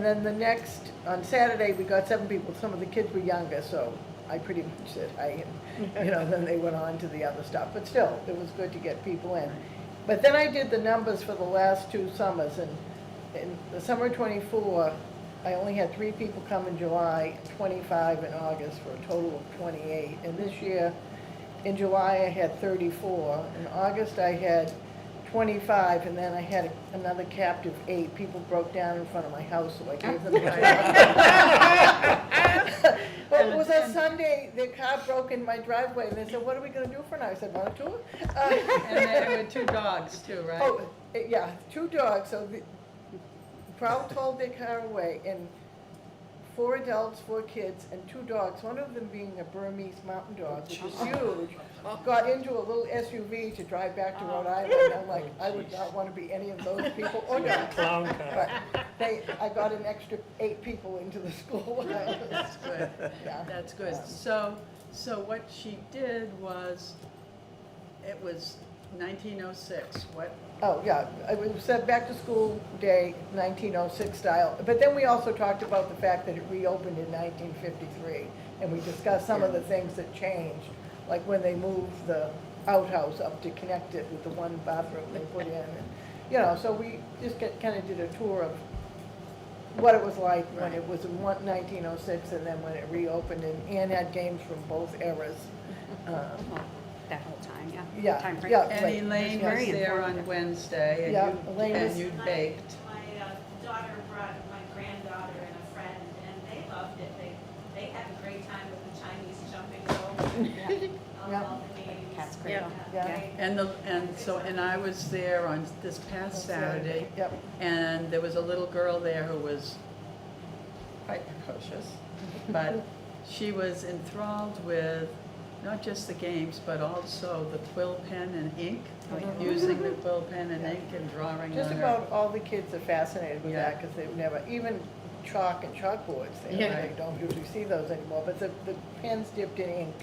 then the next, on Saturday, we got 7 people. Some of the kids were younger, so I pretty much said hi, and, you know, then they went on to the other stuff. But still, it was good to get people in. But then I did the numbers for the last 2 summers, and in the summer '24, I only had 3 people come in July, 25 in August, for a total of 28. And this year, in July, I had 34. In August, I had 25, and then I had another captive 8. People broke down in front of my house, so I gave them Well, it was a Sunday, the car broke in my driveway, and they said, "What are we gonna do for now?" I said, "Want a tour?" And there were 2 dogs too, right? Oh, yeah, 2 dogs, so the crowd towed their car away, and 4 adults, 4 kids, and 2 dogs, one of them being a Burmese mountain dog, which was huge, got into a little SUV to drive back to Rhode Island. I'm like, I would not want to be any of those people or dogs. Clown car. But I got an extra 8 people into the school. That's good. Yeah. That's good. So what she did was, it was 1906. What? Oh, yeah, it was said back to school day, 1906 style. But then we also talked about the fact that it reopened in 1953. And we discussed some of the things that changed, like when they moved the outhouse up to connect it with the one bathroom they put in. And, you know, so we just kind of did a tour of what it was like when it was in 1906 and then when it reopened. And Ann had games from both eras. That whole time, yeah. Yeah, Time frame. yeah. And Right. Elaine was Very there on informative. Wednesday, and Yeah, you, Elaine and was- you baked. My daughter brought my granddaughter and a friend, and they loved it. They had a great time with the Chinese jumping rope. Yeah. All the games. That's great. Yeah. And I was there on this past Saturday, Yep. and there was a little girl there who was quite precocious, but she was enthralled with not just the games, but also the quill pen and ink, using the quill pen and ink and drawing Just on her. about all the kids are fascinated with Yeah. that, because they've never, even chalk and chalkboards, they don't usually see those anymore, but the pens dipped in ink,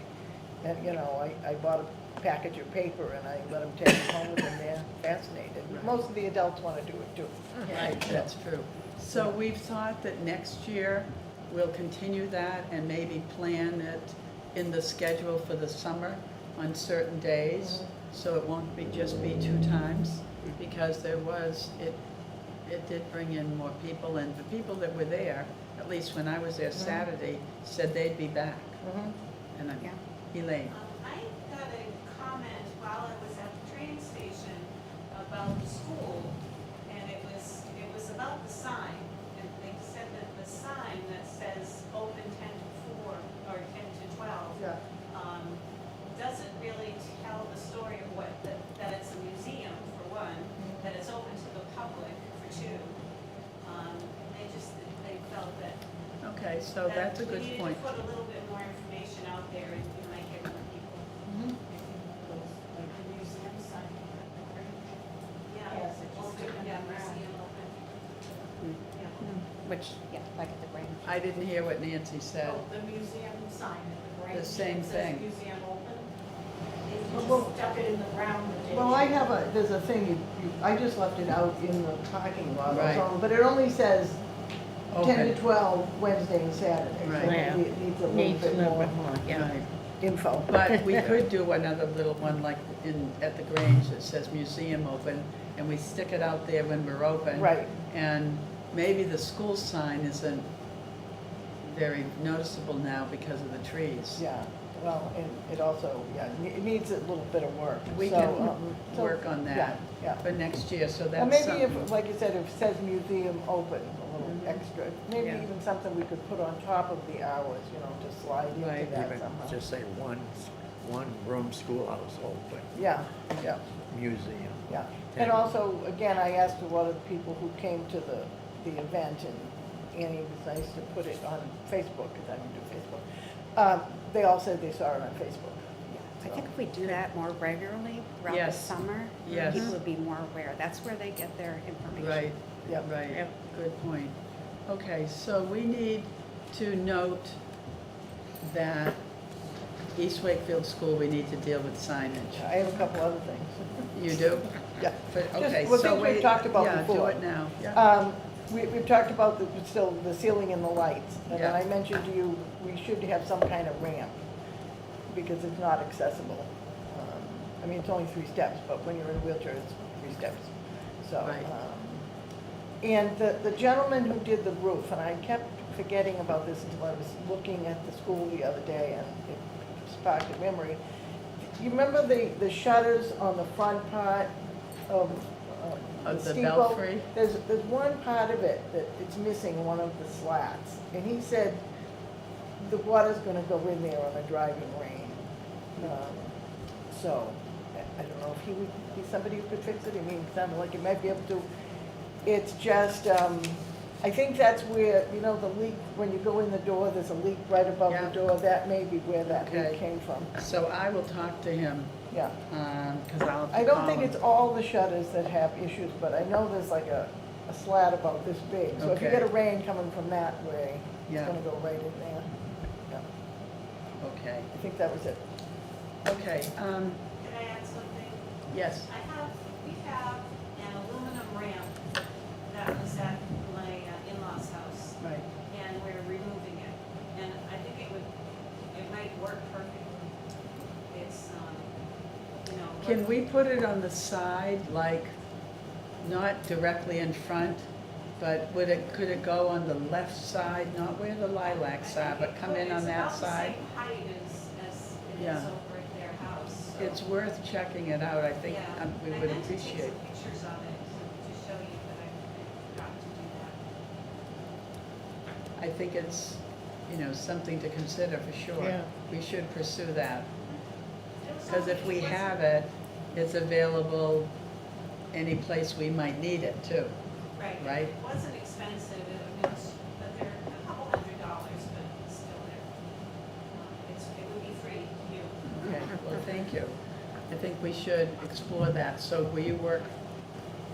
and, you know, I bought a package of paper and I let them take it home with them, they're fascinated. Most of the adults want to do it too. Right, that's true. So we've thought that next year, we'll continue that and maybe plan it in the schedule for the summer on certain days, so it won't just be 2 times, because it did bring in more people, and the people that were there, at least when I was there Saturday, said they'd be back. And I'm, Elaine. I got a comment while I was at the train station about the school, and it was about the sign. And they said that the sign that says open 10 to 4 or 10 to 12 Yeah. doesn't really tell the story of that it's a museum for Okay, so that's a good We point. need to put a little bit more information out there and it might get more people. Like the museum sign. Yeah, Yes, it just open, took yeah, them around. museum open. Yeah. Which, yeah, like at the Grange. I didn't hear what Nancy said. Oh, the museum sign at the Grange. The same that says thing. Museum open. If you Well, just stuck it in the ground the day. Well, I have there's a thing, I just left it out in the parking lot, Right. but it only says 10 Open. to 12 Wednesday and Saturday. So Right. maybe it needs a little bit more Right. info. But we could do another little one like at the Grange that says museum open, and we stick it out there when we're open. Right. And maybe the school sign isn't very noticeable now because of the trees. Yeah, well, and it also, yeah, it needs a little bit of work. We So, can so, work on that Yeah, yeah. for next year, so And that's maybe something. if, like you said, if it says museum open, a little Mhm. extra, maybe Yeah. even something we could put on top of the hours, to slide Right. into that Even somehow. just say one room schoolhouse open, Yeah, yeah. museum. Yeah, and also, again, I asked a lot of the people who came to the event, and Annie was nice to put it on Facebook, because I don't do Facebook. They all said they saw it on Facebook. I think if we do that more regularly throughout the Yes. summer, Yes. people would be more aware. That's where they get their information. Right, Yep. right, Yep. good point. Okay, so we need to note that East Wakefield School, we need to deal with signage. I have a couple other things. You do? Yeah. But, Just- okay, well, so things we've we, talked about yeah, do before. it now, yeah. We've talked about the ceiling and the lights, and then Yeah. I mentioned to you, we should have some kind of ramp, because it's not accessible. I mean, it's only 3 steps, but when you're in a wheelchair, it's 3 steps, so. Right. And the gentleman who did the roof, and I kept forgetting about this until I was looking at the school the other day, and it sparked a memory. You remember the shutters on the front part of Of the steeple? belfry? There's one part of it that it's missing, one of the slats, and he said the water's gonna go in there on a driving rain. So, I don't know if he would be somebody who could fix it, I mean, it sounded like he might be able to. It's just, I think that's where, the leak, when you go in the door, there's a leak right above Yeah. the door, that may be where that Okay. leak came from, So I will talk to him, yeah. 'cause I'll I don't call think him. it's all the shutters that have issues, but I know there's like a slat about this big. So if you Okay. get a rain coming from that way, it's Yeah. gonna go right in there. Yeah, Okay, I think that was it. okay, Can I add something? yes, We have an aluminum ramp that was at my in-laws house, right. and we're removing it. And I think it might work perfectly. It's, Can we put it on the side, like, not directly in front, but could it go on the left side, not where the lilacs are, but come in on that side? It's about the same height as it Yeah. is over at their house. So, It's worth checking it out, I think yeah. we I would meant to take appreciate. some pictures of it to show you, but I forgot to do that. I think it's, something to consider for sure. Yeah. We should pursue that, It was because if only- we it wasn't- have it, it's available any place we might need it too. right? It wasn't expensive, but they're a couple $100, but still it would be free to you. Okay, well, thank you. I think we should explore that. So will you work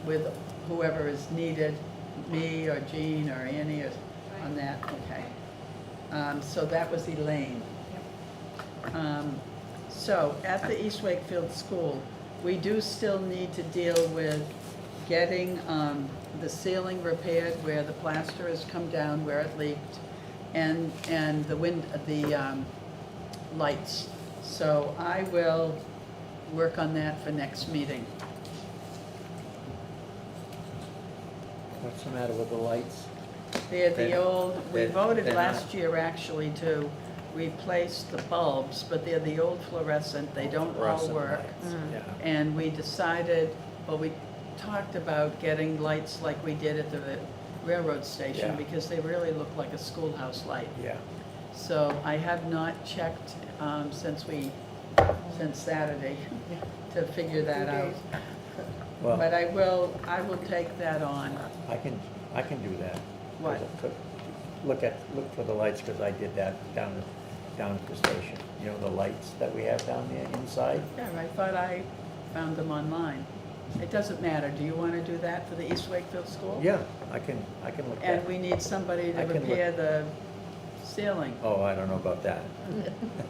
with whoever is needed, me or Jean or Annie or on that? Okay. So that was Elaine. So at the East Wakefield School, we do still need to deal with getting the ceiling repaired where the plaster has come down, where it leaked, and the lights. So I will work on that for next meeting. What's the matter with the lights? They're the They're- old, we they're- voted they're last not- year actually to replace the bulbs, but they're the old fluorescent, they don't all Fluorescent work. lights, Yeah. And we decided, we talked about getting lights like we did at the railroad station, Yeah. because they really look like a schoolhouse light. Yeah. So I have not checked since Saturday to figure that out. But Well, I will take that on. I can do that. What? look for the lights, because I did that down at the station. You know, the lights that we have down there inside? Yeah, I thought I found them online. It doesn't matter. Do you want to do that for the East Wakefield School? Yeah, I can look at And it. we need somebody to I can look. repair the ceiling. Oh, I don't know about that.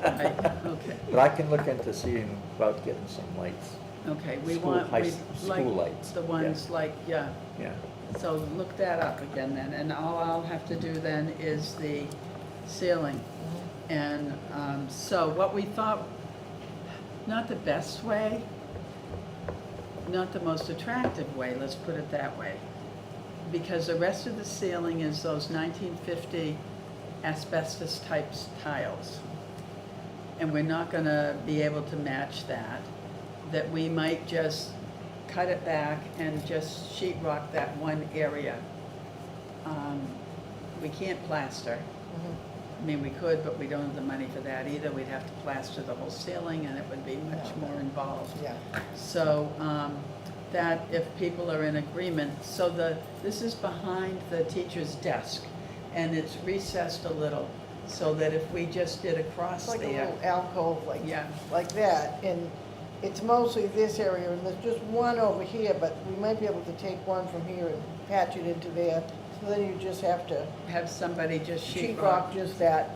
Right, okay. But I can look into seeing about getting some lights. Okay, we School- want, high we s- like school lights, the ones like, yeah. Yeah. So look that up again then, and all I'll have to do then is the ceiling. And so what we thought, not the best way, not the most attractive way, let's put it that way. Because the rest of the ceiling is those 1950 asbestos type tiles. And we're not gonna be able to match that. That we might just cut it back and just sheet rock that one area. We can't plaster. I mean, we could, but we don't have the money for that either. We'd have to plaster the whole ceiling and it would be much more involved. Yeah. So, that if people are in agreement, so this is behind the teacher's desk and it's recessed a little, so that if we just did across It's like a there. little alcove Yeah. like that, and it's mostly this area, and there's just one over here, but we might be able to take one from here and patch it into there, so then you just have to Have somebody just sheet rock just that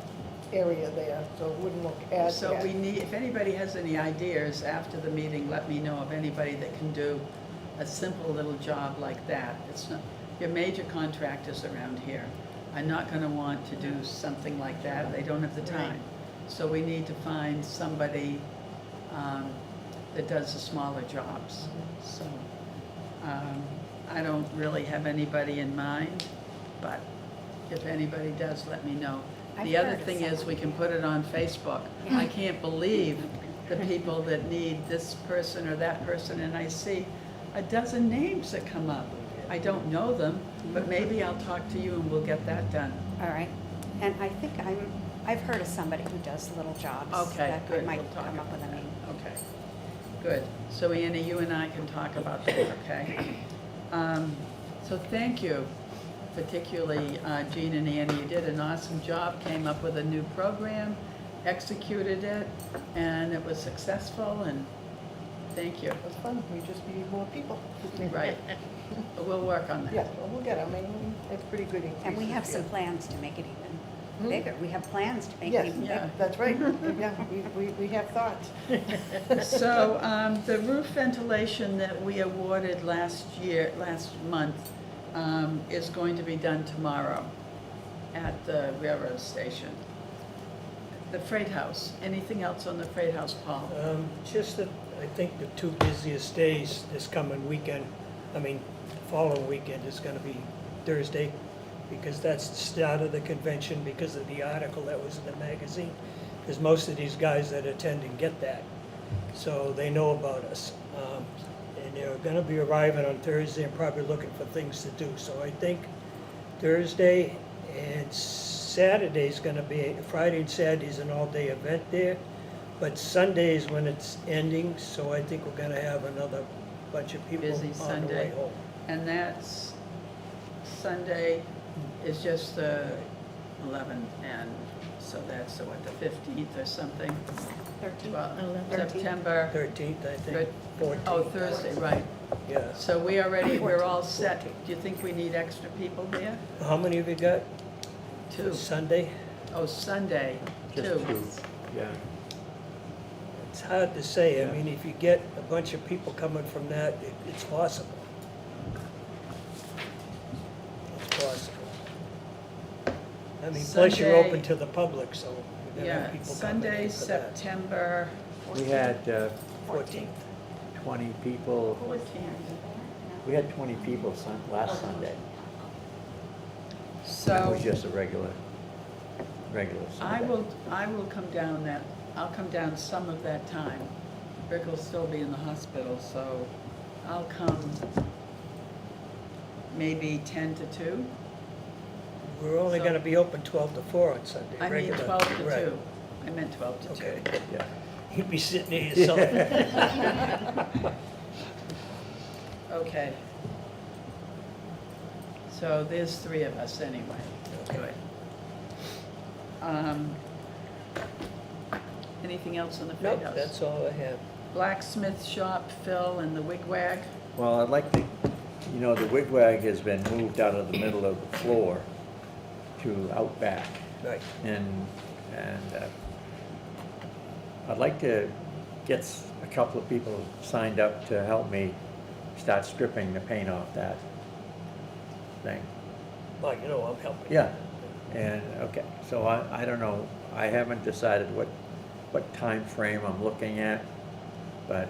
area there, so it wouldn't look as So bad. we need, if anybody has any ideas after the meeting, let me know of anybody that can do a simple little job like that. It's not, your major contractors around here are not gonna want to do something like that, they don't have the time. So we need to find somebody that does the smaller jobs, so. I don't really have anybody in mind, but if anybody does, let me know. I've The other heard of thing is, we can put it on Facebook. Yeah. I can't believe the people that need this person or that person, and I see a dozen names that come up. I don't know them, but maybe I'll talk to you and we'll get that done. All right. And I think I've heard of somebody who does little jobs. Okay, that I good, might we'll talk come up about with a that. name. Okay, good. So Anna, you and I can talk about that, okay? So thank you, particularly Jean and Annie. You did an awesome job, came up with a new program, executed it, and it was successful, and thank you. It was fun, we just need more people. Right. But we'll work on Yeah, that. well, we'll get, I mean, it's pretty good increase. And we have this some year. plans to make it even Hmm? bigger. We have plans to make it Yes, even Yeah. bigger. that's right, yeah, we have thoughts. So, the roof ventilation that we awarded last month, is going to be done tomorrow at the railroad station. The Freight House, anything else on the Freight House, Paul? Just that, I think the two busiest days this coming weekend, following weekend is gonna be Thursday, because that's the start of the convention because of the article that was in the magazine. Because most of these guys that attend and get that, so they know about us. And they're gonna be arriving on Thursday and probably looking for things to do. So I think Thursday and Saturday's gonna be, Friday and Saturday's an all-day event there. But Sunday's when it's ending, so I think we're gonna have another bunch of people Busy on the way Sunday. home. And that's, Sunday is just the 11th, and so that's, what, the 15th or something? 13th. 12th, 13th. September, 13th, I think, Good. 14th. oh, Thursday, right. Yeah. So we're all set. Do you think we need extra people there? How many have you got? Two. Sunday? Oh, Sunday, Just two. two, yeah. It's hard to say. Yeah. If you get a bunch of people coming from that, it's possible. It's possible. Plus you're Sunday- open to the public, so you're gonna Yeah, have people coming Sunday, in for that. September We had 14th. 20 people, 14th. we had 20 people last Sunday. That So was just a regular Sunday. I will come down I'll come down some of that time. Rick will still be in the hospital, so I'll come maybe 10 to 2. We're only So- gonna be open 12 to 4 on Sunday. I mean regular. 12 to Right. 2. I meant 12 to 2. Okay. Yeah. You'd be sitting there yourself. Okay. So there's 3 of us anyway. Okay. Good. Anything else on the Nope, Freight House? that's all I have. Blacksmith shop, Phil, and the wigwag. Well, I'd like to, you know, the wigwag has been moved out of the middle of the floor to out back. Right. And I'd like to get a couple of people signed up to help me start stripping the paint off that thing. Well, you know, I'm helping. Yeah, and, okay, so I don't know, I haven't decided what time frame I'm looking at, but,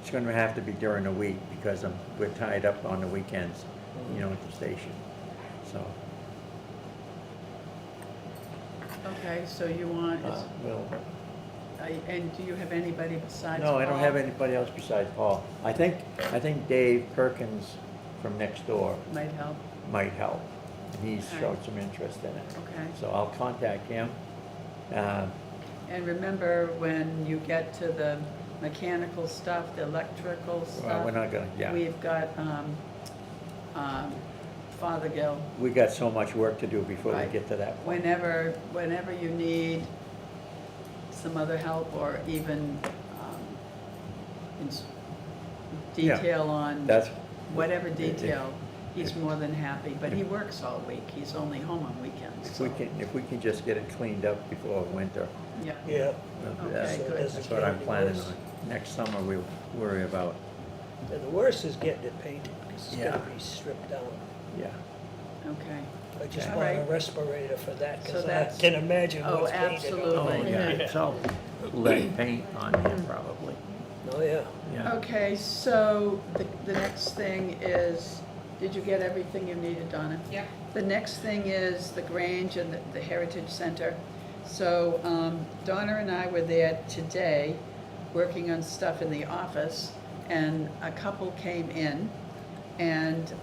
it's gonna have to be during the week, because we're tied up on the weekends, you know, at the station, so, Okay, so you want, well, and do you have anybody besides no, I don't have Paul? anybody else besides Paul. I think Dave Perkins from next door Might help, might help, and he's Okay. showed some interest in it. okay. So I'll contact him. And remember, when you get to the mechanical stuff, the electrical Well, stuff. we're not gonna, yeah, We've got, Fothergill, we got so much work to do before we Right. get to that point. whenever you need some other help, or even, ins- Yeah. detail on That's, whatever detail, he's more than happy, but he works all week, he's only home on weekends, if so. we can just get it cleaned up before winter, Yeah, Yeah. Okay, So good. does that's it what get I'm any planning worse? on. Next summer, we'll worry about, And the worst is getting it painted, because it's Yeah. gonna be stripped down. yeah. okay. I just All want a right. respirator for that, So because I that's- can imagine Oh, what's painted. absolutely. Oh, yeah, Yeah. it's all lead paint on here probably, Oh, yeah. yeah. Okay, so the next thing is, did you get everything you needed, Donna? Yep. The next thing is the Grange and the Heritage Center. So Donna and I were there today, working on stuff in the office, and a couple came in, and,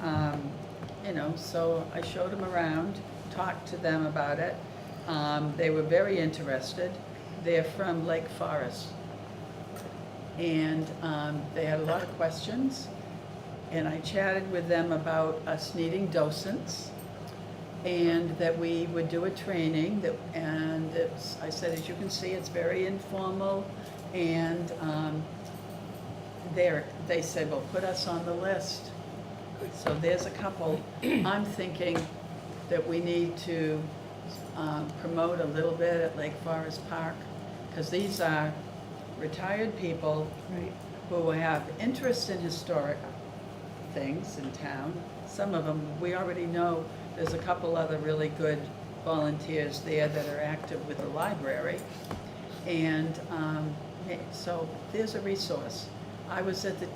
you know, so I showed them around, talked to them about it. They were very interested. They're from Lake Forest. And they had a lot of questions, and I chatted with them about us needing docents, and that we would do a training, and I said, as you can see, it's very informal, and they said, well, put us on the list. So there's a couple. I'm thinking that we need to promote a little bit at Lake Forest Park, because these are retired people who have interest in historic things in town. Some of them, we already know, there's a couple other really good volunteers there that are active with the library. And so there's a resource. I was at the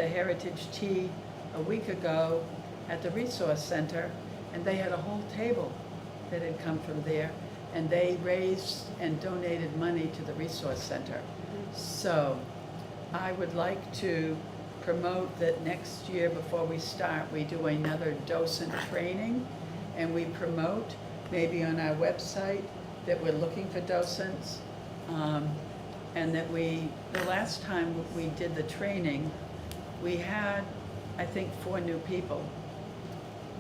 Heritage Tea a week ago at the Resource Center, and they had a whole table that had come from there, and they raised and donated money to the Resource Center. So I would like to promote that next year, before we start, we do another docent training, and we promote maybe on our website that we're looking for docents, and that the last time we did the training, we had, I think, 4 new people.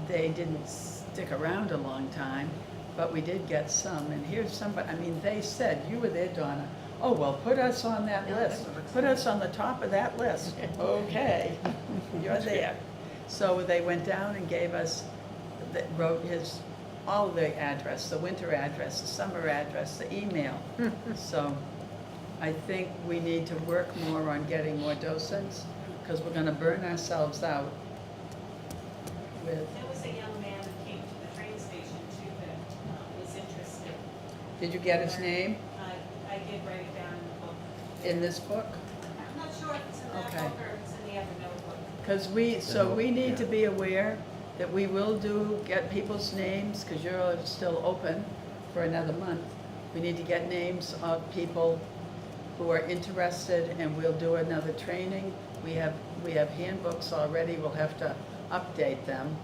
They didn't stick around a long time, but we did get some, and here's somebody, I mean, they said, you were there, Donna, oh, well, put us on that list, put us on the top of that list. Okay, you're there. So they went down and gave us, wrote all the address, the winter address, the summer address, the email. So I think we need to work more on getting more docents, because we're gonna burn ourselves out with, There was a young man who came to the train station too that was interested. did you get his name I did write it down in the book. in this book? I'm not sure if it's in that Okay. book or if it's in the other notebook. Because we need to be aware that we will get people's names, because you're still open for another month. We need to get names of people who are interested, and we'll do another training. We have handbooks already, we'll have to update them.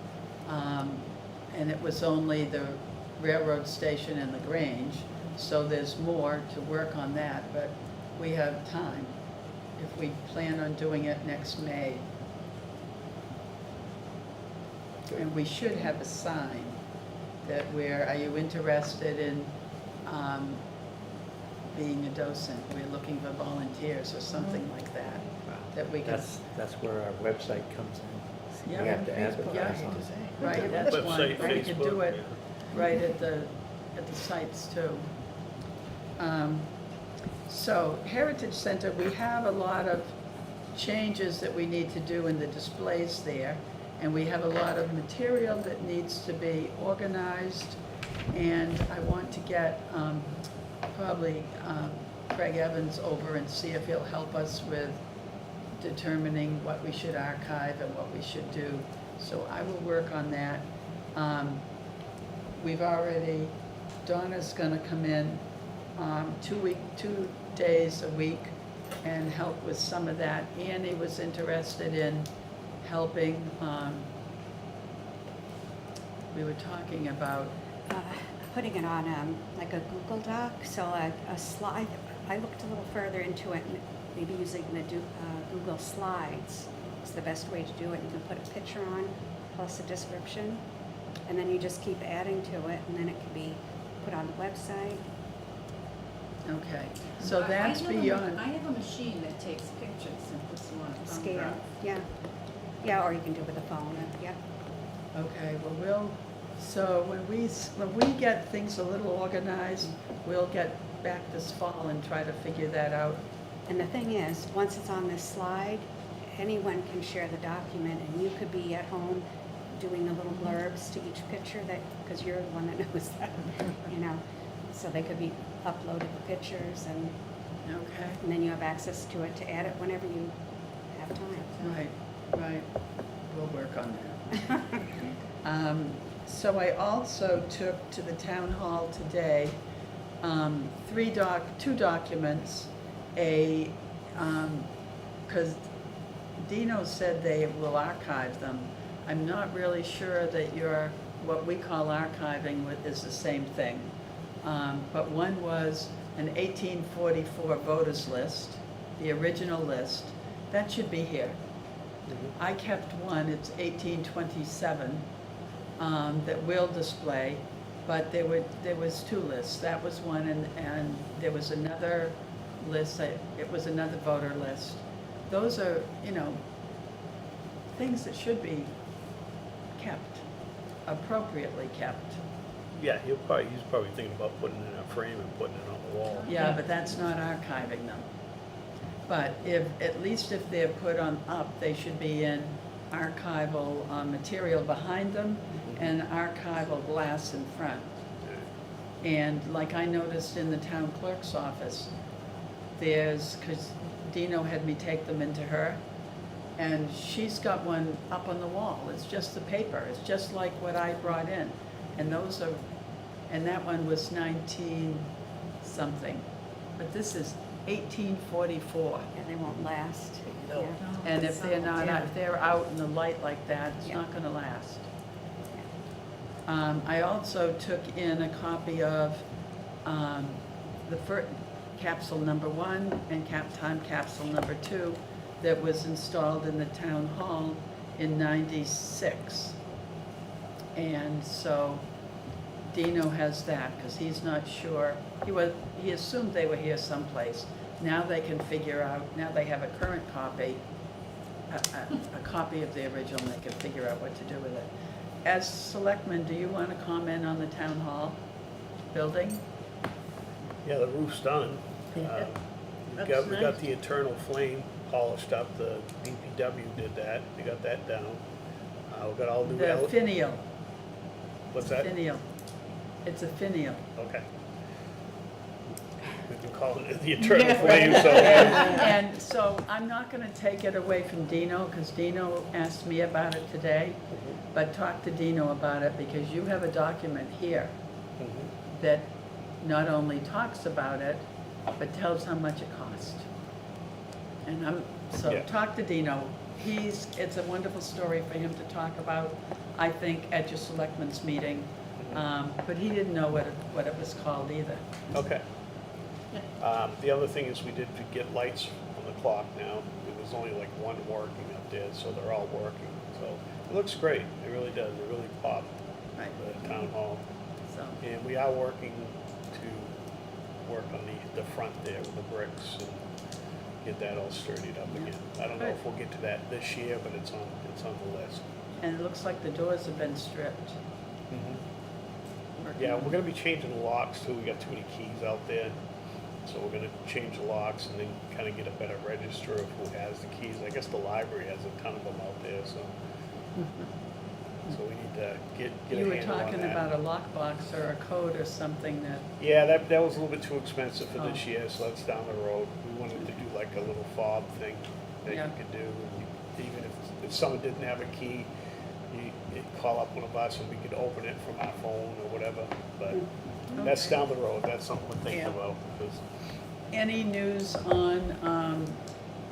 And it was only the railroad station and the Grange, so there's more to work on that, but we have time if we plan on doing it next May. And we should have a sign that are you interested in being a docent? We're looking for volunteers or something like that, that we can. That's where our website comes in. Yeah, We have to Facebook, advertise yeah. on it. Right, that's one, Website, we could do Facebook, it right at the sites too. So Heritage Center, we have a lot of changes that we need to do in the displays there. And we have a lot of material that needs to be organized. And I want to get probably Craig Evans over and see if he'll help us with determining what we should archive and what we should do. So I will work on that. Donna's gonna come in 2 days a week and help with some of that. Annie was interested in helping, we were talking about, Putting it on like a Google Doc, so a slide, I looked a little further into it, maybe using the Google Slides is the best way to do it. You can put a picture on plus a description, and then you just keep adding to it, and then it can be put on the website. okay, so that's beyond. I have a machine that takes pictures and puts them on. Scale, yeah. Yeah, or you can do it with a phone, yeah. Okay, well, so when we get things a little organized, we'll get back this fall and try to figure that out. And the thing is, once it's on this slide, anyone can share the document, and you could be at home doing the little blurbs to each picture because you're the one that knows that, you know. So they could be uploaded the pictures, and Okay, then you have access to it to add it whenever you have time. right, we'll work on that. So I also took to the town hall today, two documents, because Dino said they will archive them. I'm not really sure that what we call archiving is the same thing. But one was an 1844 voters list, the original list. That should be here. I kept one, it's 1827, that we'll display, but there was two lists. That was one, and there was another list, it was another voter list. Those are, things that should be kept, appropriately kept. Yeah, he's probably thinking about putting it in a frame and putting it on the wall. Yeah, but that's not archiving them. But at least if they're put up, they should be in archival material behind them and archival glass in front. And like I noticed in the town clerk's office, because Dino had me take them into her, and she's got one up on the wall. It's just the paper. It's just like what I brought in. And that one was 19 something. But this is 1844. Yeah, they won't last. No. Yeah. And if they're out in the light like that, it's Yeah. not gonna last. I also took in a copy of the first capsule number 1 and time capsule number 2 that was installed in the town hall in '96. And so Dino has that, because he's not sure. He assumed they were here someplace. Now they can figure out, now they have a current copy, a copy of the original, and they can figure out what to do with it. As selectmen, do you want to comment on the town hall building? Yeah, the roof's done. Yeah. We That's got nice. the eternal flame polished up, the DPW did that, they got that down. We got all new. The finial. What's that? Finial. It's a finial. Okay. We've been calling it the eternal flame, so. And so I'm not gonna take it away from Dino, because Dino asked me about it today, but talk to Dino about it, because you have a document here that not only talks about it, but tells how much it cost. And Yeah. talk to Dino. It's a wonderful story for him to talk about, I think, at your selectmen's meeting. But he didn't know what it was called either. Okay. The other thing is we did get lights on the clock now. There was only like one working up there, so they're all working. So It looks great, it really does, it really popped, Right, the town hall. so, And we are working to work on the front there with the bricks and get that all sturdied up again. I don't know if we'll get to that this year, but it's on the list. and it looks like the doors have been stripped. Working Yeah, on- we're gonna be changing the locks too, we got too many keys out there. So we're gonna change the locks and then kinda get a better register of who has the keys. I guess the library has a ton of them out there, so. So we need to get a You were handle on talking that. about a lockbox or a code or something that, Yeah, that was a little bit too expensive for Oh. this year, so that's down the road. We wanted to do like a little fob thing that Yeah. you could do. And even if someone didn't have a key, you'd call up one of us and we could open it from our phone or whatever. But that's Okay. down the road, that's something we're thinking Yeah. about. Because any news on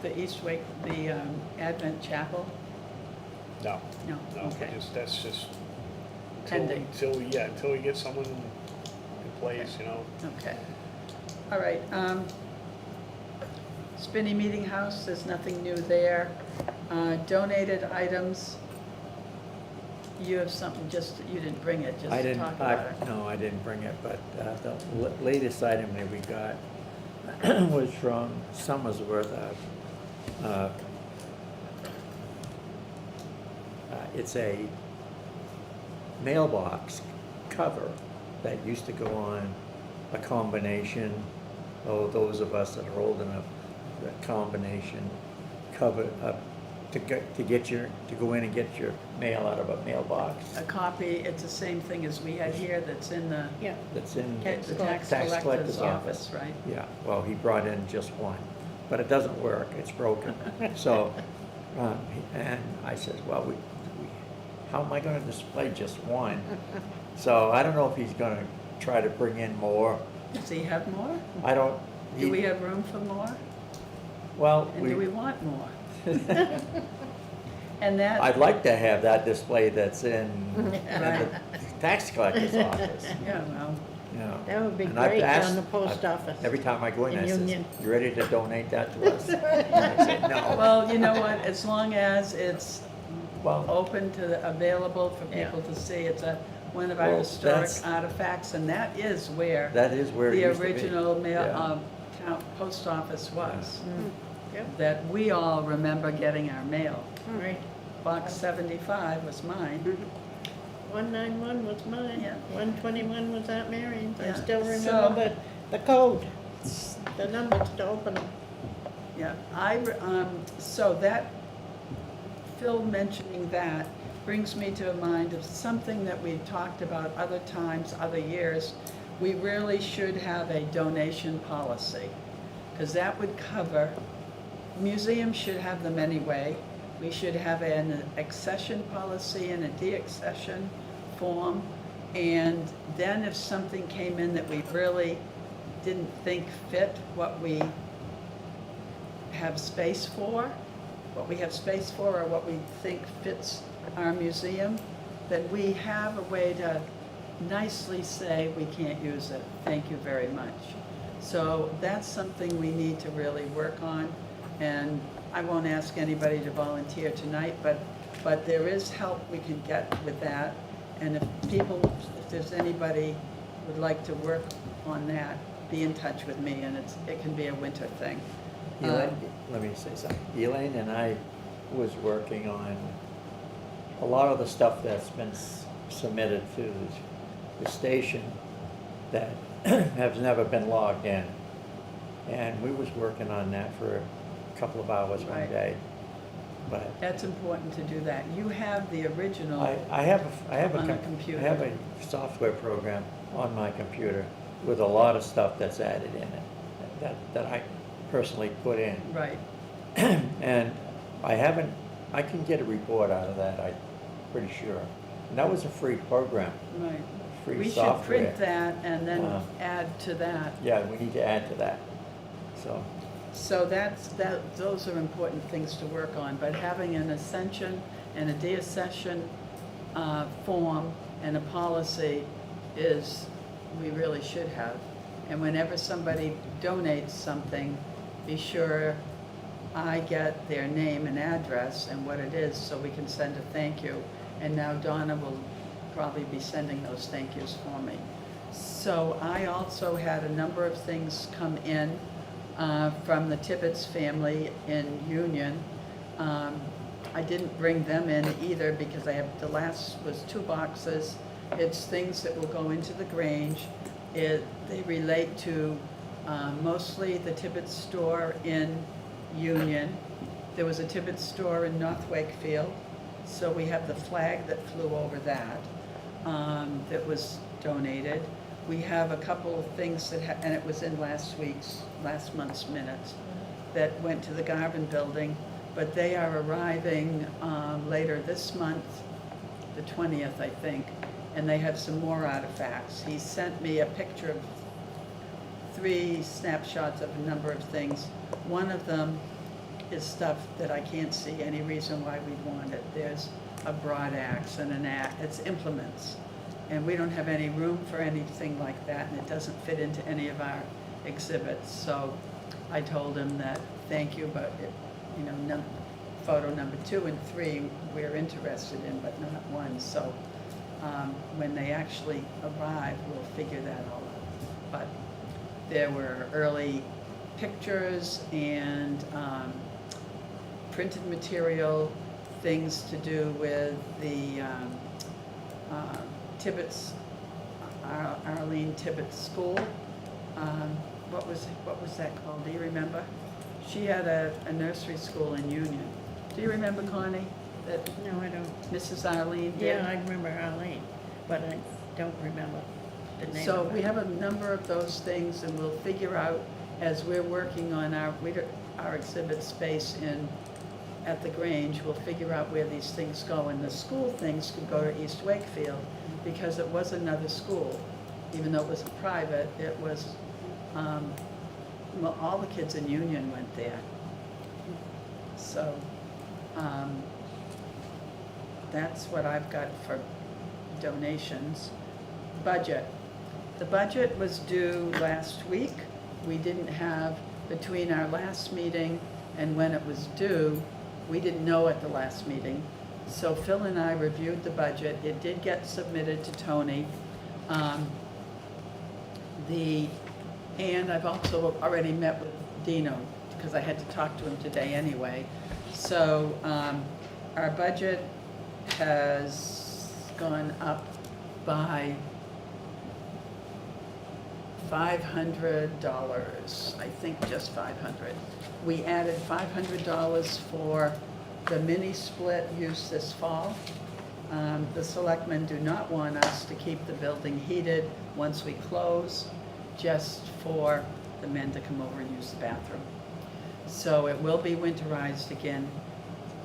the East Wake, the Advent Chapel? no, No, no, okay. that's just Pending. until we get someone in place, you know. Okay. All right, Spinney Meeting House, there's nothing new there. Donated items, you have something, just, you didn't bring it, just I to didn't, talk about it. no, I didn't bring it, but the latest item that we got was from Summersworth. It's a mailbox cover that used to go on a combination, those of us that are old enough, that combination cover, to go in and get your mail out of a mailbox. A copy, it's the same thing as we had here, that's in the Yeah, That's in the tax tax collector's office, right? Yeah, well, he brought in just one, but it doesn't work, it's broken. So, and I said, well, how am I gonna display just one? So I don't know if he's gonna try to bring in more. Does he have more? I don't. Do we have room for more? Well, And do we want more? And that, I'd like to have that display that's in Right. the tax collector's office, yeah, well, you know. that would be And I've great asked- on the post office. Every time I go in, In I says, Union. you ready to donate that to us? And I said, no. well, you know what, as long as it's Well, open to, available for Yeah. people to see, it's one of our Well, historic that's- artifacts, and that is where that is where it the used to be. original mail, Yeah. town, post office was. Yep, That we all remember getting our mail. right. Box 75 was mine. 191 was mine. Yeah. 121 was Aunt Marion's. I Yeah. still So- remember the code, the numbers to open them. Yeah, so that, Phil mentioning that brings me to mind of something that we've talked about other times, other years. We really should have a donation policy, because that would cover, museums should have them anyway. We should have an accession policy and a de-accession form. And then if something came in that we really didn't think fit what we have space for, or what we think fits our museum, then we have a way to nicely say, we can't use it, thank you very much. So that's something we need to really work on, and I won't ask anybody to volunteer tonight, but there is help we can get with that. And if there's anybody would like to work on that, be in touch with me, and it can be a winter thing. Elaine, let me say something. Elaine and I was working on a lot of the stuff that's been submitted to the station that has never been logged in. And we was working on that for a couple of hours one Right. day. But That's important to do that. You have the original. I have a On a computer. I have a software program on my computer with a lot of stuff that's added in it that I personally put in. Right, And I can get a report out of that, I'm pretty sure. And that was a free program, right. free We should software. print that and then Uh, add to that. Yeah, we need to add to that, so. So those are important things to work on, but having an accession and a deaccession form and a policy we really should have. And whenever somebody donates something, be sure I get their name and address and what it is, so we can send a thank you. And now Donna will probably be sending those thank yous for me. So I also had a number of things come in from the Tibbetts family in Union. I didn't bring them in either because the last was 2 boxes. It's things that will go into the Grange. They relate to mostly the Tibbetts store in Union. There was a Tibbetts store in North Wakefield, so we have the flag that flew over that that was donated. We have a couple of things and it was in last month's minutes, that went to the Garvin building, but they are arriving later this month, the 20th, I think, and they have some more artifacts. He sent me a picture of 3 snapshots of a number of things. One of them is stuff that I can't see any reason why we'd want it. There's a broad axe and it's implements. And we don't have any room for anything like that, and it doesn't fit into any of our exhibits. So I told him that, thank you, but photo number 2 and 3 we're interested in, but not 1. So when they actually arrive, we'll figure that all out. But there were early pictures and printed material, things to do with the Tibbetts, Arlene Tibbetts School. What was that called? Do you remember? She had a nursery school in Union. Do you remember, Connie, that No, I don't. Mrs. Arlene did? Yeah, I remember Arlene, but I don't remember the name So of we it. have a number of those things, and we'll figure out as we're working on our exhibit space at the Grange, we'll figure out where these things go. And the school things could go to East Wakefield because it was another school. Even though it was private, it was, well, all the kids in Union went there. So that's what I've got for donations. Budget. The budget was due last week. We didn't have, between our last meeting and when it was due, we didn't know at the last meeting. So Phil and I reviewed the budget. It did get submitted to Tony. And I've also already met with Dino because I had to talk to him today anyway. So our budget has gone up by $500, I think just $500. We added $500 for the mini split use this fall. The selectmen do not want us to keep the building heated once we close, just for the men to come over and use the bathroom. So it will be winterized again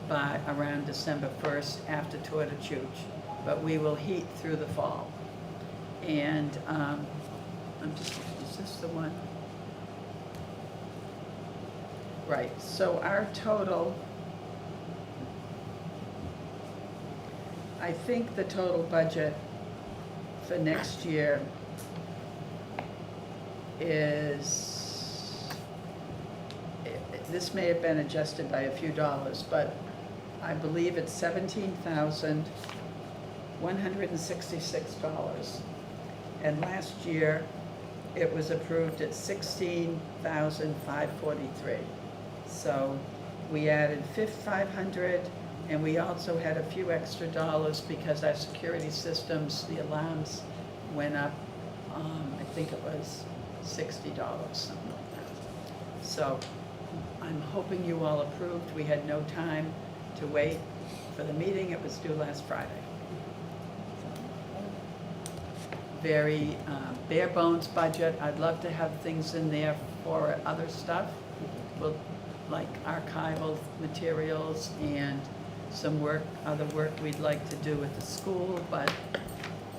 by around December 1st after Tour de Chooch, but we will heat through the fall. And is this the one? Right, so our total, I think the total budget for next year is, this may have been adjusted by a few dollars, but I believe it's $17,166. And last year, it was approved at $16,543. So we added $500, and we also had a few extra dollars because our security systems, the alarms went up, I think it was $60, something like that. So I'm hoping you all approved. We had no time to wait for the meeting. It was due last Friday. Very bare bones budget. I'd love to have things in there for other stuff, like archival materials and some other work we'd like to do with the school, but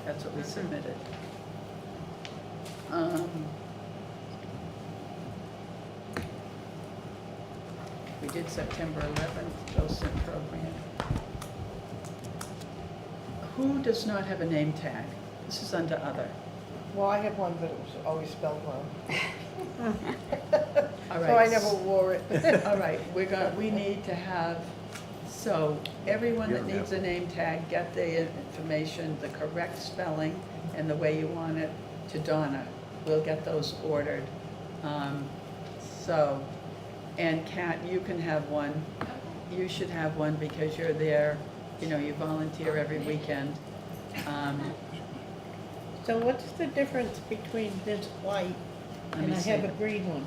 that's what we submitted. We did September 11th, GOSIP program. Who does not have a name tag? This is under other. Well, I had one, but it was always spelled wrong. All So right. I never wore it. All right, we need to have, so everyone that You don't needs a have- name tag, get the information, the correct spelling and the way you want it to Donna. We'll get those ordered. So, and Kat, you can have one. You should have one because you're there, you know, you volunteer every weekend. So what's the difference between this white Let and me I see. have a green one?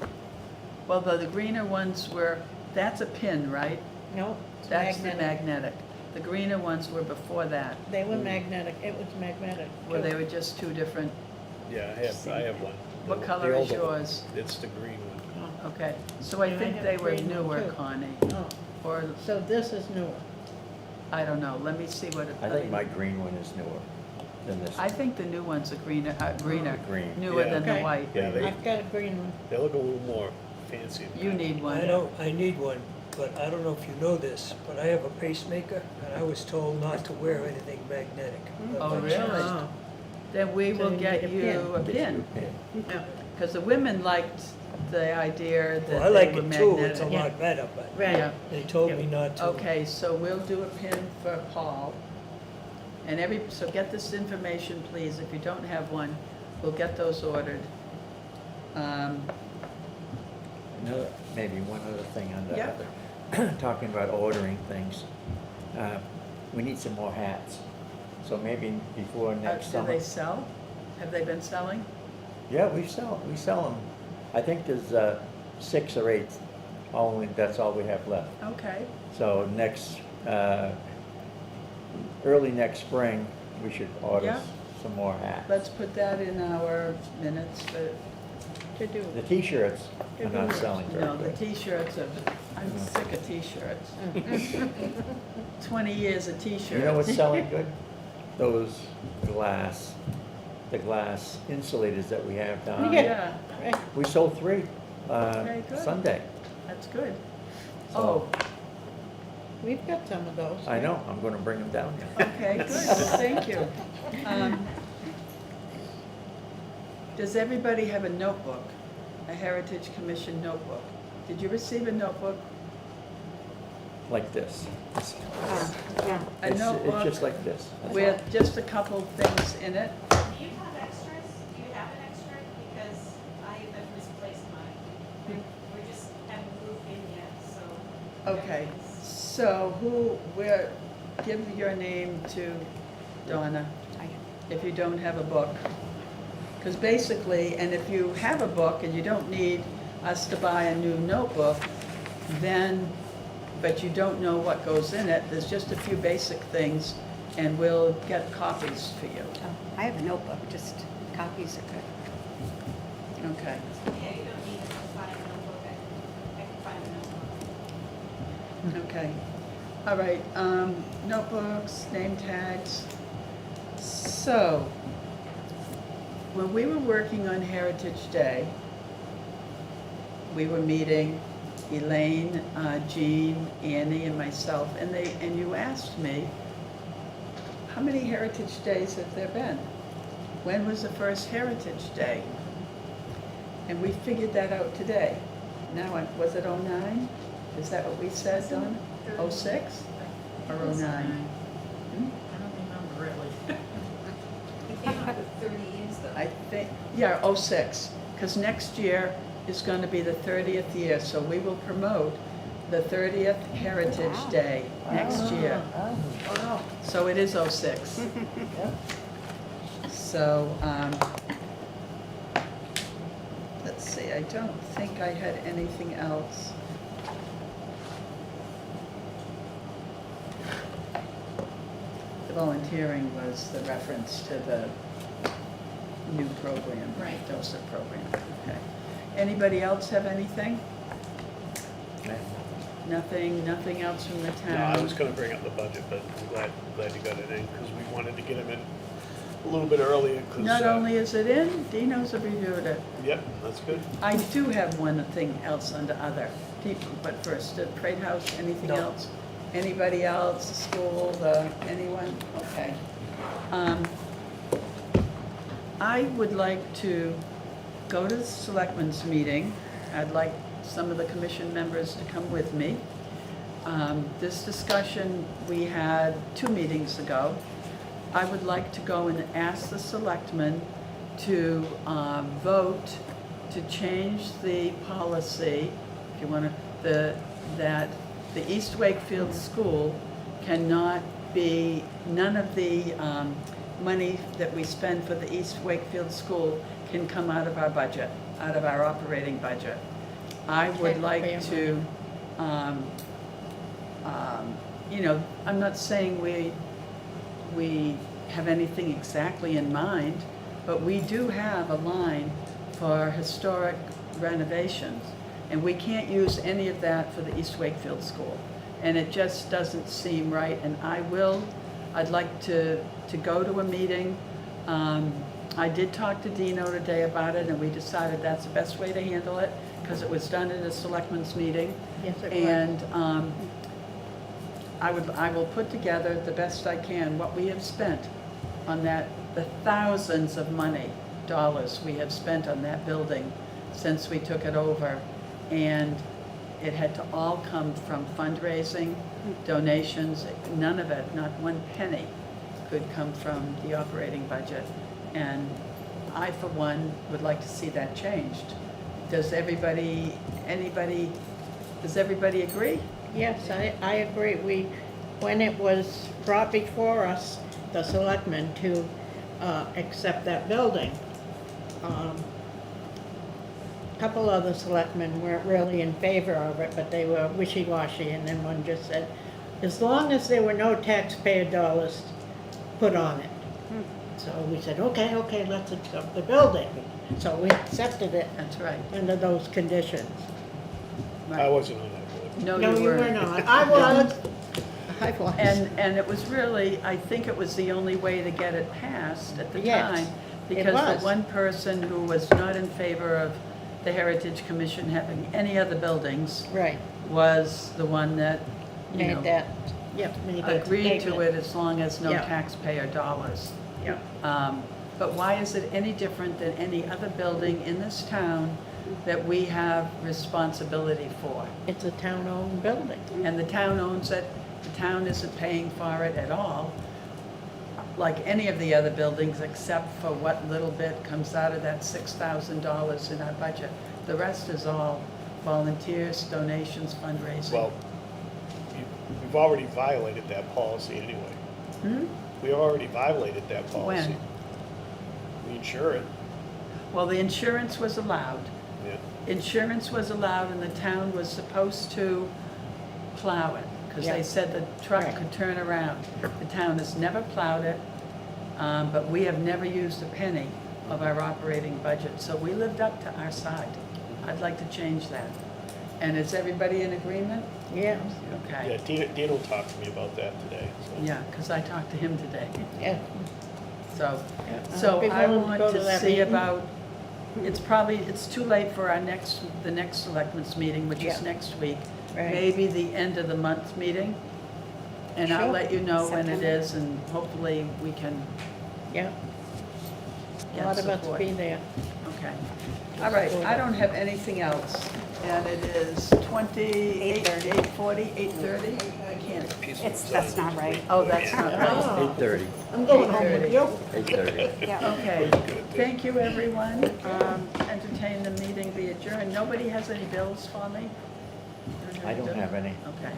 Well, the greener ones were, that's a pin, right? No, it's That's the magnetic. magnetic. The greener ones were before that, They were magnetic, it was magnetic. where they too. were just two different. Yeah, I have one. What The- color the is older one. yours? It's the green one. Oh, Okay, so I Yeah, I think have they a were green one, newer, too. Connie, oh, or, so this is newer. I don't know, let me see what it. I think my green one is newer than this. I think the new ones are greener, Green. newer Yeah. than the Okay. white. Yeah, I've got a green one. they look a little more fancy. You need one. I need one, but I don't know if you know this, but I have a pacemaker, and I was told not to wear anything magnetic. Oh, really? Oh, Then we So will you get need a you a Gets you pin, a pin. yeah, because the women liked the idea Well, I that like they were it too, it's a magnetic. Yeah. lot better, but right. Yeah. they told me not to. Okay, so we'll do a pin for Paul. And so get this information, please. If you don't have one, we'll get those ordered. Maybe one other thing on Yeah. that, talking about ordering things. We need some more hats, so maybe before next Do summer. they sell? Have they been selling? Yeah, we sell them. I think there's 6 or 8, that's all we have left. Okay, So early next spring, we should order Yeah. some more hats. let's put that in our minutes. To do. The t-shirts are not selling very No, the good. t-shirts are, I'm Yeah. sick of t-shirts. 20 years of t-shirts. You know what's selling good? Those the glass insulators that we have Oh, down. yeah, Right. We sold 3 Okay, good. Sunday. that's good. So, Oh, We've got some of those. I know, I'm gonna bring them down here. okay, good, well, thank you. Does everybody have a notebook, a Heritage Commission notebook? Did you receive a notebook? Like this. Yeah. A It's notebook just like this. That's with all. just a couple things in it? Do you have extras? Do you have an extra? Because I have misplaced mine. We just haven't moved in yet, so. Okay, everything's- so give your name to Donna if you don't have a book. Because basically, and if you have a book and you don't need us to buy a new notebook, then, but you don't know what goes in it, there's just a few basic things, and we'll get copies for you. Oh, I have a notebook, just copies are good. Okay. Yeah, you don't need to find a notebook. I can find a notebook. Okay, all right, notebooks, name tags. So, when we were working on Heritage Day, we were meeting Elaine, Jean, Annie, and myself, and you asked me, how many Heritage Days have there been? When was the first Heritage Day? And we figured that out today. Now, was it '09? Is that what we said, Donna? '06 or '09? I don't remember really. We came up with 30 years though. I think, yeah, '06, because next year is going to be the 30th year, so we will promote the 30th Heritage Wow. Day next year. Oh, wow. So it is '06. Yep. So, let's see, I don't think I had anything else. The volunteering was the reference to the new program, Right. DOSA program, okay. Anybody else have anything? Nothing else from the No, town? I was gonna bring up the budget, but I'm glad you got it in, because we wanted to get him in a little bit earlier, because. Not only is it in, Dino's reviewed it. Yep, that's good. I do have one thing else under other, but first, the Parade House, anything No. else? Anybody else, the school, anyone? Okay. I would like to go to the selectmen's meeting. I'd like some of the commission members to come with me. This discussion we had 2 meetings ago. I would like to go and ask the selectmen to vote to change the policy, if you want to, that the East Wakefield School cannot be, none of the money that we spend for the East Wakefield School can come out of our budget, out of our operating budget. I would like to, you know, I'm not saying we have anything exactly in mind, but we do have a line for historic renovations, and we can't use any of that for the East Wakefield School. And it just doesn't seem right, and I'd like to go to a meeting. I did talk to Dino today about it, and we decided that's the best way to handle it, because it was done at a selectmen's meeting. Yes, it was. And I will put together the best I can what we have spent on that, the thousands of dollars we have spent on that building since we took it over. And it had to all come from fundraising, donations, none of it, not one penny, could come from the operating budget. And I, for one, would like to see that changed. Does everybody agree? Yes, I agree. When it was brought before us, the selectmen, to accept that building, a couple other selectmen weren't really in favor of it, but they were wishy-washy, and then one just said, as long as there were no taxpayer dollars put on it. So we said, okay, let's accept the building. So we accepted it That's right. under those conditions. I wasn't on that board. No, No, you you were weren't. not. I was. I was. And it was really, I think it was the only way to get it passed at the Yes, time. it Because was. the one person who was not in favor of the Heritage Commission having any other buildings Right, was the one that, you know, made that, yep, made that agreed to statement. it as long as no Yeah. taxpayer dollars. Yeah. But why is it any different than any other building in this town that we have responsibility for? It's a town-owned building. And the town owns it, the town isn't paying for it at all, like any of the other buildings, except for what little bit comes out of that $6,000 in our budget. The rest is all volunteers, donations, fundraising. Well, we've already violated that policy anyway. Hmm? We already violated that policy. When? We insure it, Well, the insurance was allowed. yeah. Insurance was allowed, and the town was supposed to plow it, because Yeah. they said the truck Right. could turn around. The town has never plowed it, but we have never used a penny of our operating budget, so we lived up to our side. I'd like to change that. And is everybody in agreement? Yeah, Okay. Yeah, Dino talked to me about that today, so. Yeah, because I talked to him today. yeah. So, Yeah, so I'd be I willing to want go to to that see meeting. about, it's too late for the next selectmen's meeting, which is Yeah. next week. Right. Maybe the end of the month meeting. And I'll Sure. let you know when it September. is, and hopefully we can Yeah, a get lot of us support. be there. Okay. All right, I don't have anything else, and it is 8:40, 8:30? I can't. That's not right. Oh, that's not right. Oh, 8:30, I'm going home with you. 8:30. Yeah. Okay, thank you, everyone. Entertain the meeting be adjourned. Nobody has any bills for me? I don't have any. Okay.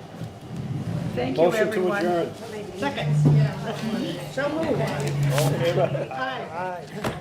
Thank you, Motion to everyone. adjourn. Second. So moved. All in favor? Aye. Aye.